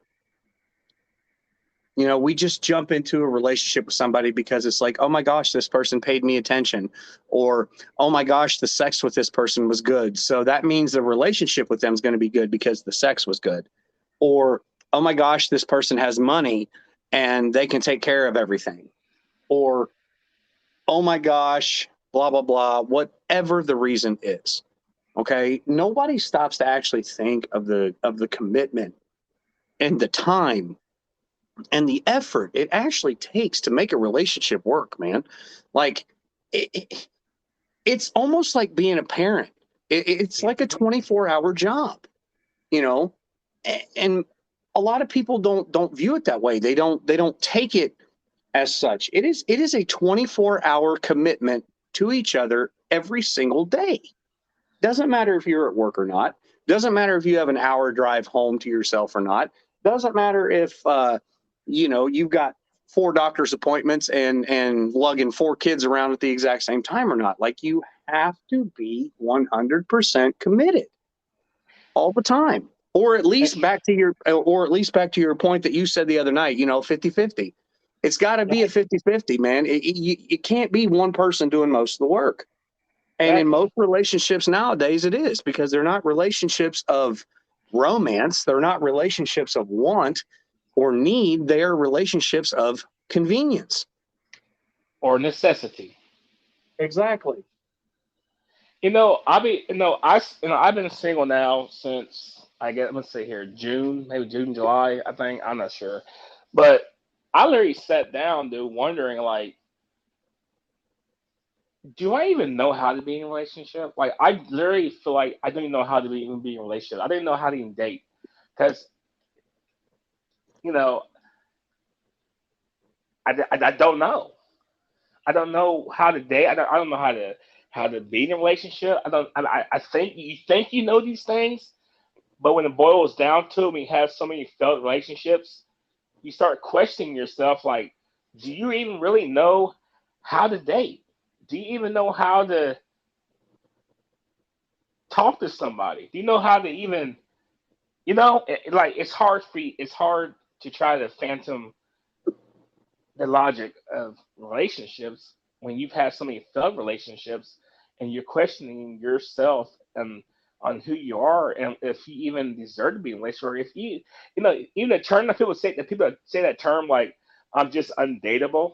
Speaker 2: We just jump into a relationship with somebody because it's like, oh my gosh, this person paid me attention, or oh my gosh, the sex with this person was good. So that means the relationship with them is going to be good because the sex was good. Or, oh my gosh, this person has money and they can take care of everything. Or, oh my gosh, blah, blah, blah, whatever the reason is. Okay. Nobody stops to actually think of the commitment and the time and the effort it actually takes to make a relationship work, man. Like it's almost like being a parent. It's like a 24-hour job, you know, and a lot of people don't view it that way. They don't take it as such. It is a 24-hour commitment to each other every single day. Doesn't matter if you're at work or not. Doesn't matter if you have an hour drive home to yourself or not. Doesn't matter if you've got 4 doctor's appointments and lugging 4 kids around at the exact same time or not. Like, you have to be 100% committed all the time. Or at least back to your point that you said the other night, 50-50. It's got to be a 50-50, man. It can't be one person doing most of the work. And in most relationships nowadays, it is, because they're not relationships of romance. They're not relationships of want or need. They are relationships of convenience
Speaker 3: or necessity.
Speaker 2: Exactly.
Speaker 3: I've been single now since, I guess, let's say here, June, maybe June, July, I think. I'm not sure. But I literally sat down, dude, wondering, like, do I even know how to be in a relationship? Like, I literally feel like I don't even know how to even be in a relationship. I didn't know how to even date. Because, I don't know. I don't know how to date. I don't know how to be in a relationship. I think you know these things, but when it boils down to it, when you have so many failed relationships, you start questioning yourself. Like, do you even really know how to date? Do you even know how to talk to somebody? Do you know how to even, like it's hard for you, it's hard to try to phantom the logic of relationships when you've had so many failed relationships and you're questioning yourself and on who you are and if you even deserve to be in a relationship or if even the term that people say that term like I'm just undateable.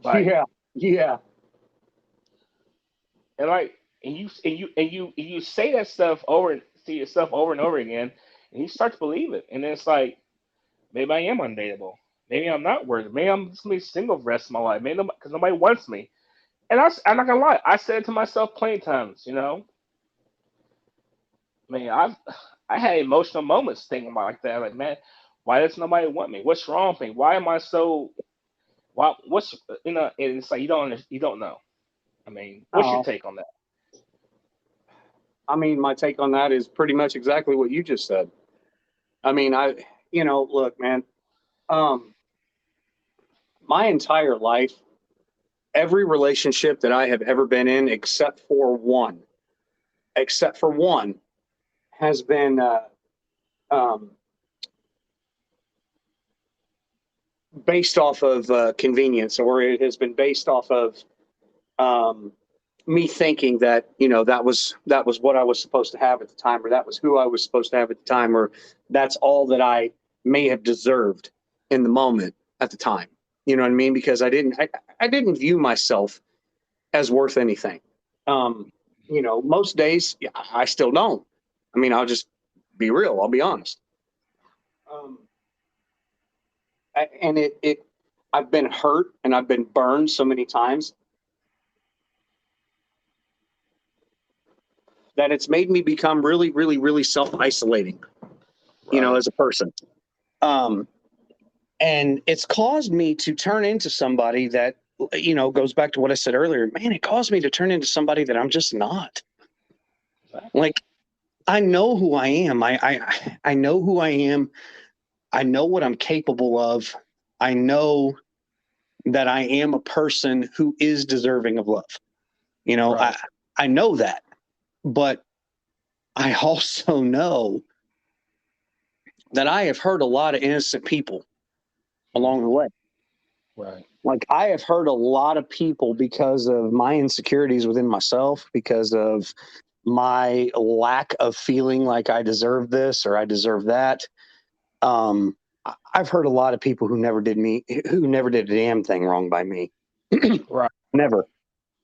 Speaker 3: Like
Speaker 2: Yeah, yeah.
Speaker 3: and like and you say that stuff over and see yourself over and over again and you start to believe it and then it's like maybe I am undateable. Maybe I'm not worthy. Maybe I'm just gonna be single for the rest of my life. Maybe because nobody wants me. And I'm not gonna lie. I said it to myself plenty of times. Man, I had emotional moments thinking about like that. Like, man, why does nobody want me? What's wrong with me? Why am I so? Why? What's And it's like you don't know. I mean, what's your
Speaker 2: Oh,
Speaker 3: take on that?
Speaker 2: I mean, my take on that is pretty much exactly what you just said. I mean, look, man, um, my entire life, every relationship that I have ever been in, except for one, has been um, based off of convenience, or it has been based off of um, me thinking that that was what I was supposed to have at the time, or that was who I was supposed to have at the time, or that's all that I may have deserved in the moment at the time. You know what I mean? Because I didn't view myself as worth anything. Um, most days, yeah, I still don't. I mean, I'll just be real. I'll be honest. Um, and I've been hurt and I've been burned so many times that it's made me become really, really, really self-isolating,
Speaker 3: Right.
Speaker 2: as a person. Um, and it's caused me to turn into somebody that, goes back to what I said earlier. Man, it caused me to turn into somebody that I'm just not.
Speaker 3: Exactly.
Speaker 2: Like, I know who I am. I know who I am. I know what I'm capable of. I know that I am a person who is deserving of love.
Speaker 3: Right.
Speaker 2: I know that, but I also know that I have hurt a lot of innocent people along the way.
Speaker 3: Right.
Speaker 2: Like, I have hurt a lot of people because of my insecurities within myself, because of my lack of feeling like I deserve this or I deserve that. I've hurt a lot of people who never did a damn thing wrong by me.
Speaker 3: Right.
Speaker 2: Never.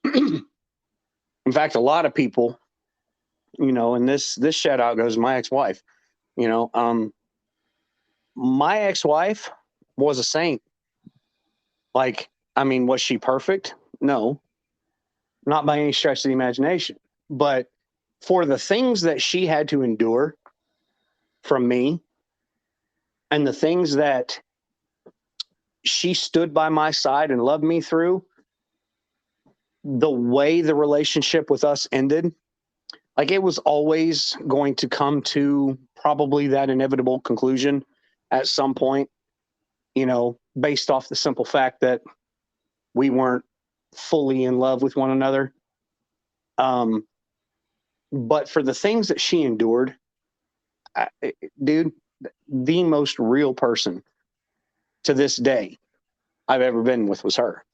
Speaker 2: In fact, a lot of people, and this shout out goes to my ex-wife. You know, my ex-wife was a saint. Like, I mean, was she perfect? No, not by any stretch of the imagination. But for the things that she had to endure from me and the things that she stood by my side and loved me through, the way the relationship with us ended, like, it was always going to come to probably that inevitable conclusion at some point, based off the simple fact that we weren't fully in love with one another. Um, but for the things that she endured, dude, the most real person to this day I've ever been with was her,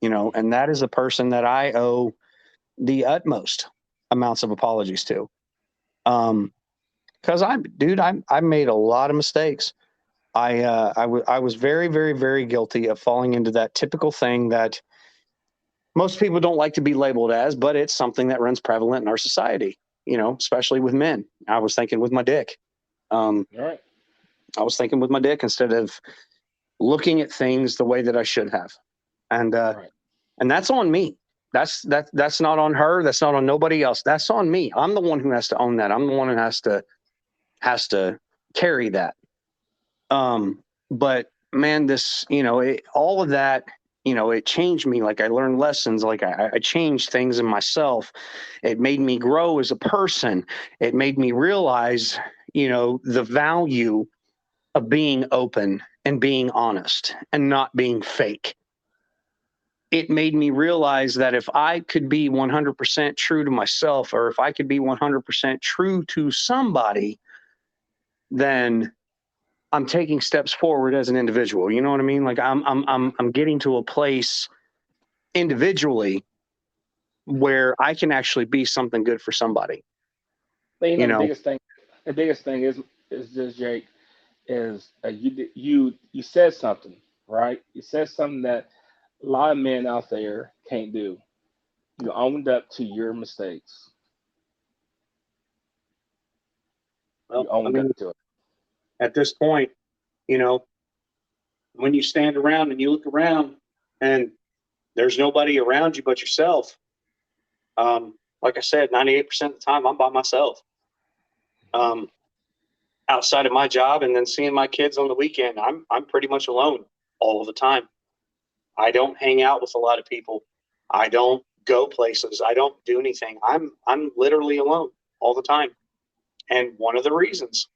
Speaker 2: and that is a person that I owe the utmost amounts of apologies to. Because I made a lot of mistakes. I was very, very, very guilty of falling into that typical thing that most people don't like to be labeled as, but it's something that runs prevalent in our society, especially with men. I was thinking with my dick. Um,
Speaker 3: All right.
Speaker 2: I was thinking with my dick instead of looking at things the way that I should have. And,
Speaker 3: Right.
Speaker 2: and that's on me. That's not on her. That's not on nobody else. That's on me. I'm the one who has to own that. I'm the one who has to carry that. But man, this, all of that, it changed me. Like I learned lessons, like I changed things in myself. It made me grow as a person. It made me realize, the value of being open and being honest and not being fake. It made me realize that if I could be 100% true to myself, or if I could be 100% true to somebody, then I'm taking steps forward as an individual. You know what I mean? Like I'm getting to a place individually where I can actually be something good for somebody.
Speaker 3: But
Speaker 2: You
Speaker 3: the
Speaker 2: know,
Speaker 3: biggest thing is just, Jake, is you said something, right? You said something that a lot of men out there can't do. You owned up to your mistakes. You
Speaker 2: well, I
Speaker 3: owned up
Speaker 2: mean,
Speaker 3: to it.
Speaker 2: at this point, you know, when you stand around and you look around and there's nobody around you but yourself, like I said, 98% of the time I'm by myself. Um, Outside of my job and then seeing my kids on the weekend, I'm pretty much alone all the time. I don't hang out with a lot of people. I don't go places. I don't do anything. I'm literally alone all the time. And one of the reasons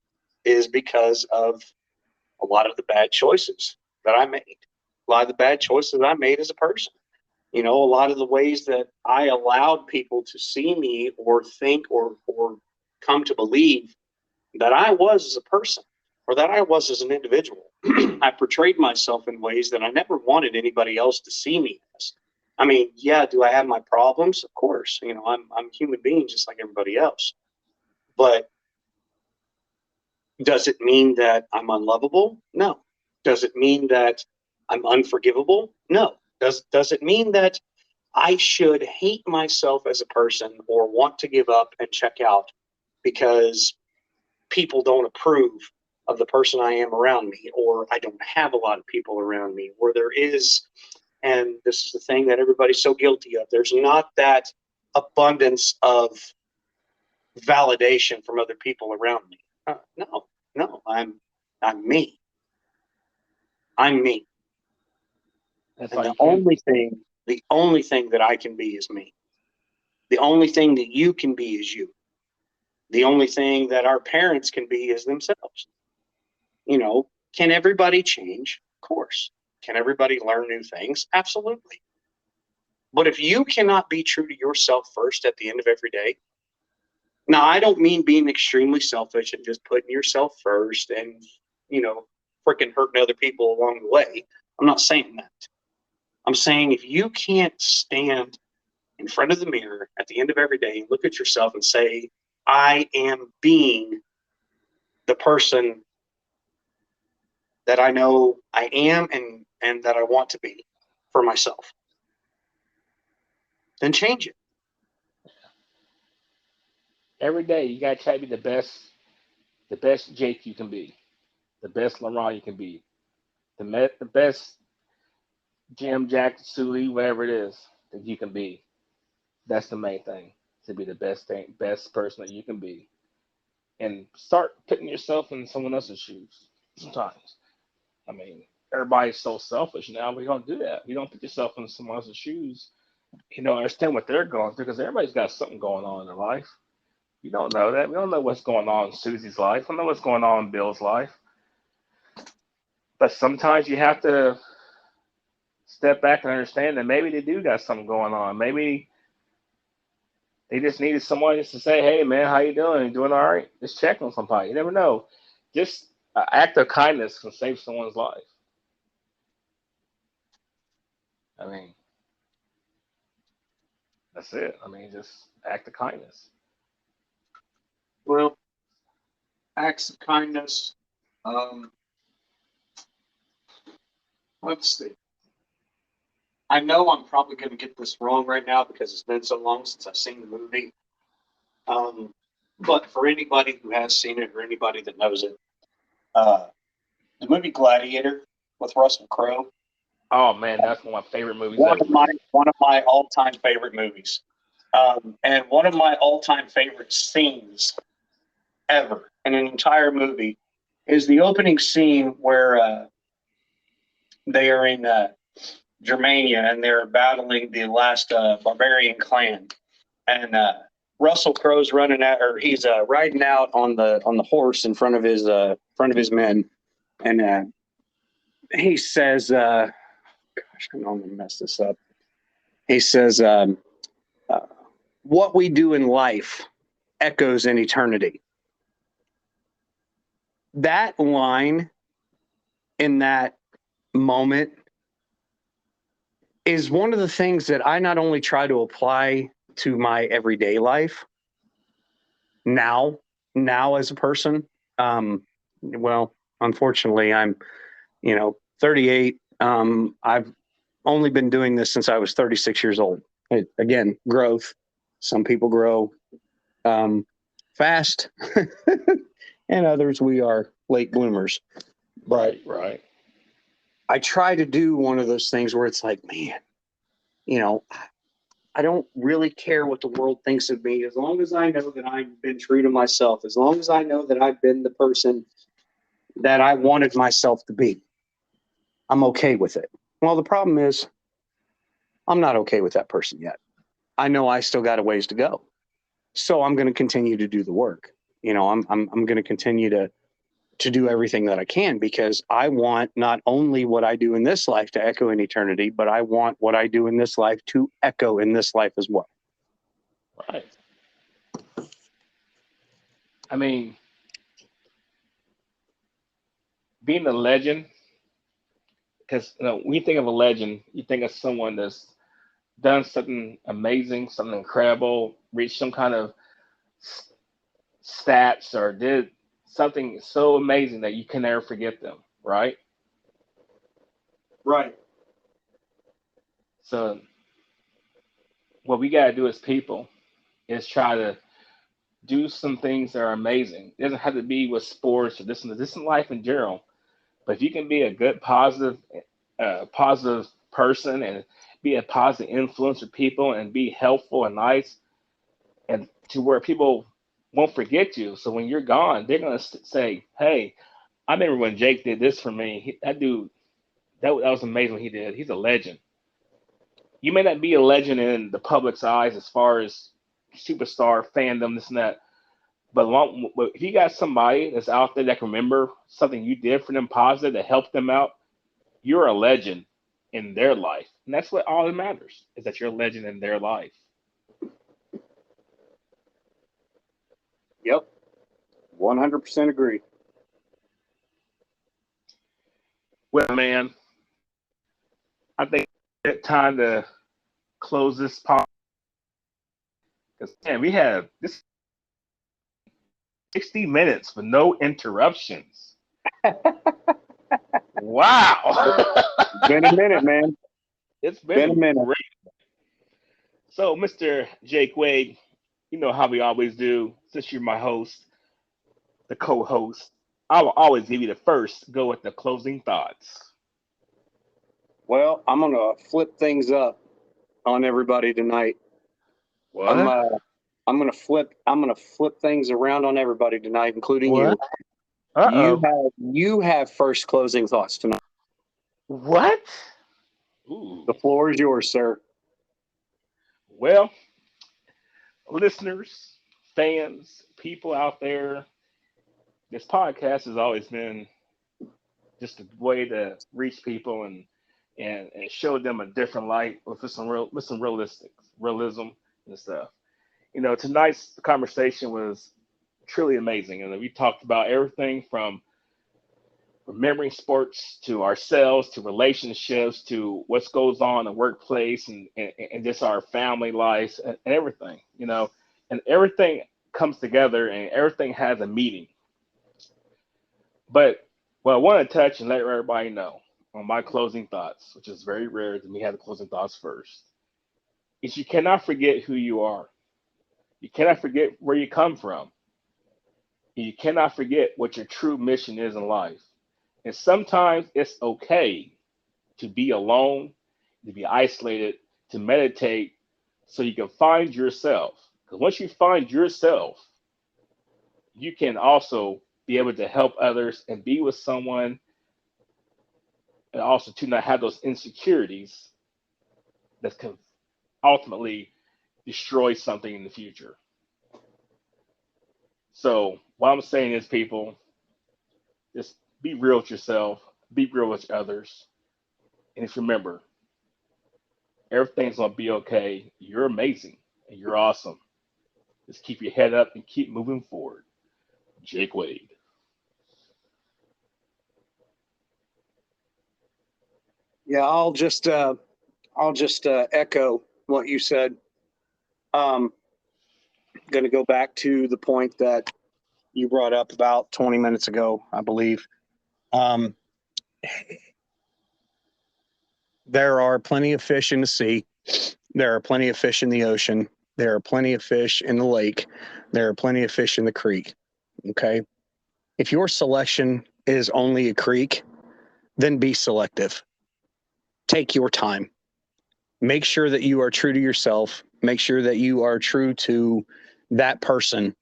Speaker 2: is because of a lot of the bad choices that I made. A lot of the bad choices I made as a person. A lot of the ways that I allowed people to see me or think or come to believe that I was as a person or that I was as an individual. I portrayed myself in ways that I never wanted anybody else to see me as. I mean, yeah, do I have my problems? Of course. I'm a human being just like everybody else. But does it mean that I'm unlovable? No. Does it mean that I'm unforgivable? No. Does it mean that I should hate myself as a person or want to give up and check out because people don't approve of the person I am around me, or I don't have a lot of people around me, or there is, and this is the thing that everybody's so guilty of, there's not that abundance of validation from other people around me. No, I'm me. I'm me.
Speaker 3: That's
Speaker 2: And
Speaker 3: all you can be.
Speaker 2: the only thing that I can be is me. The only thing that you can be is you. The only thing that our parents can be is themselves. Can everybody change? Of course. Can everybody learn new things? Absolutely. But if you cannot be true to yourself first at the end of every day, now I don't mean being extremely selfish and just putting yourself first and, freaking hurting other people along the way. I'm not saying that. I'm saying if you can't stand in front of the mirror at the end of every day and look at yourself and say, I am being the person that I know I am and that I want to be for myself, then change it.
Speaker 3: Every day you gotta try to be the best Jake you can be, the best Laurent you can be, the best Jim, Jack, Sully, whatever it is that you can be. That's the main thing. To be the best person that you can be, and start putting yourself in someone else's shoes. Sometimes, I mean, everybody's so selfish now. We don't do that. You don't put yourself in someone else's shoes. Understand what they're going through because everybody's got something going on in their life. You don't know that. We don't know what's going on in Susie's life. We don't know what's going on in Bill's life. But sometimes you have to step back and understand that maybe they do got something going on. Maybe they just needed someone just to say, "Hey, man, how you doing? You doing all right?" Just check on somebody. You never know. Just an act of kindness can save someone's life. I mean, that's it. I mean, just act of kindness.
Speaker 2: Well, acts of kindness. Um, let's see. I know I'm probably going to get this wrong right now because it's been so long since I've seen the movie. But for anybody who has seen it or anybody that knows it, uh, the movie Gladiator with Russell Crowe.
Speaker 3: Oh man, that's one of my favorite movies ever.
Speaker 2: One of my all-time favorite movies, and one of my all-time favorite scenes ever in an entire movie is the opening scene where They are in Germania, and they're battling the last barbarian clan. And Russell Crowe's running at, or he's riding out on the horse in front of his men, and he says, "Gosh, I'm gonna mess this up." He says, "What we do in life echoes in eternity." That line in that moment is one of the things that I not only try to apply to my everyday life now as a person. Well, unfortunately, I'm 38. I've only been doing this since I was 36 years old. Again, growth. Some people grow fast, and others we are late bloomers. But
Speaker 3: Right.
Speaker 2: I try to do one of those things where it's like, man, I don't really care what the world thinks of me as long as I know that I've been true to myself, as long as I know that I've been the person that I wanted myself to be. I'm okay with it. Well, the problem is I'm not okay with that person yet. I know I still got a ways to go. So I'm going to continue to do the work. I'm going to continue to do everything that I can, because I want not only what I do in this life to echo in eternity, but I want what I do in this life to echo in this life as well.
Speaker 3: Right. I mean, being a legend, because when you think of a legend, you think of someone that's done something amazing, something incredible, reached some kind of stats, or did something so amazing that you can never forget them, right?
Speaker 2: Right.
Speaker 3: So what we got to do as people is try to do some things that are amazing. It doesn't have to be with sports or this in life in general. But if you can be a good, positive person and be a positive influence for people and be helpful and nice, and to where people won't forget you. So when you're gone, they're gonna say, "Hey, I remember when Jake did this for me. That dude, that was amazing what he did. He's a legend." You may not be a legend in the public's eyes as far as superstar fandom, this and that. But if you got somebody that's out there that can remember something you did for them positive that helped them out, you're a legend in their life. And that's what all that matters, is that you're a legend in their life.
Speaker 2: Yep. 100% agree.
Speaker 3: Well, man, I think it's time to close this podcast. Because, man, we have this 60 minutes with no interruptions. Wow.
Speaker 2: Been a minute, man.
Speaker 3: It's
Speaker 2: Been a minute.
Speaker 3: great. So, Mr. Jake Wade, you know how we always do. Since you're my host, the co-host, I will always give you the first go with the closing thoughts.
Speaker 2: Well, I'm going to flip things up on everybody tonight.
Speaker 3: What?
Speaker 2: I'm going to flip things around on everybody tonight, including
Speaker 3: What?
Speaker 2: you.
Speaker 3: Uh-oh.
Speaker 2: You have first closing thoughts tonight.
Speaker 3: What? Ooh.
Speaker 2: The floor is yours, sir.
Speaker 3: Well, listeners, fans, people out there, this podcast has always been just a way to reach people and show them a different light with some realism and stuff. Tonight's conversation was truly amazing, and we talked about everything from remembering sports to ourselves to relationships to what goes on in the workplace and just our family lives and everything, and everything comes together and everything has a meaning. But what I want to touch and let everybody know on my closing thoughts, which is very rare that me have the closing thoughts first, is you cannot forget who you are. You cannot forget where you come from. You cannot forget what your true mission is in life. And sometimes it's okay to be alone, to be isolated, to meditate so you can find yourself. Because once you find yourself, you can also be able to help others and be with someone and also to not have those insecurities that can ultimately destroy something in the future. So what I'm saying is, people, just be real with yourself, be real with others, and just remember, everything's gonna be okay. You're amazing and you're awesome. Just keep your head up and keep moving forward. Jake Wade.
Speaker 2: Yeah, I'll just echo what you said. Um, going to go back to the point that you brought up about 20 minutes ago, I believe. Um, there are plenty of fish in the sea. There are plenty of fish in the ocean. There are plenty of fish in the lake. There are plenty of fish in the creek. Okay. If your selection is only a creek, then be selective. Take your time. Make sure that you are true to yourself. Make sure that you are true to that person.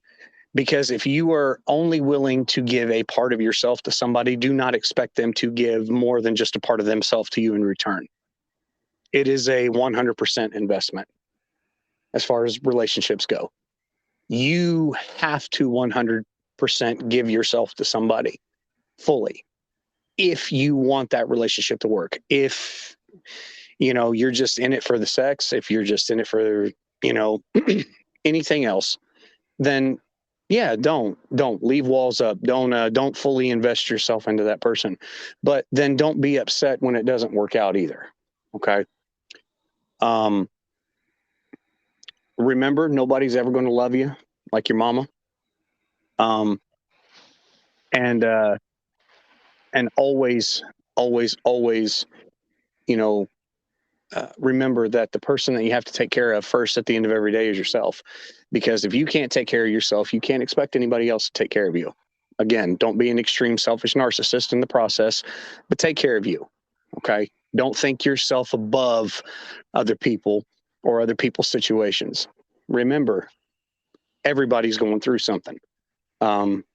Speaker 2: Because if you are only willing to give a part of yourself to somebody, do not expect them to give more than just a part of themselves to you in return. It is a 100% investment as far as relationships go. You have to 100% give yourself to somebody fully if you want that relationship to work. If, you're just in it for the sex, if you're just in it for, anything else, then yeah, don't leave walls up. Don't fully invest yourself into that person, but then don't be upset when it doesn't work out either. Okay. Remember, nobody's ever going to love you like your mama. Um, and, and always, always, always, you know, remember that the person that you have to take care of first at the end of every day is yourself. Because if you can't take care of yourself, you can't expect anybody else to take care of you. Again, don't be an extreme selfish narcissist in the process, but take care of you. Okay. Don't think yourself above other people or other people's situations. Remember, everybody's going through something.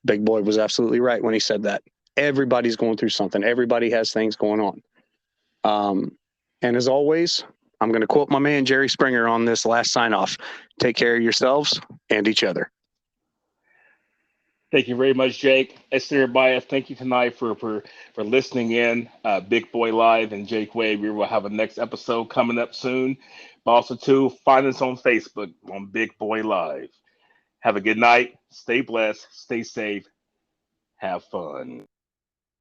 Speaker 2: Big Boy was absolutely right when he said that. Everybody's going through something. Everybody has things going on. And as always, I'm going to quote my man Jerry Springer on this last sign off. Take care of yourselves and each other.
Speaker 3: Thank you very much, Jake. Everybody, thank you tonight for listening in. Big Boy Live and Jake Wade. We will have a next episode coming up soon. But also, too, find us on Facebook on Big Boy Live. Have a good night. Stay blessed. Stay safe. Have fun.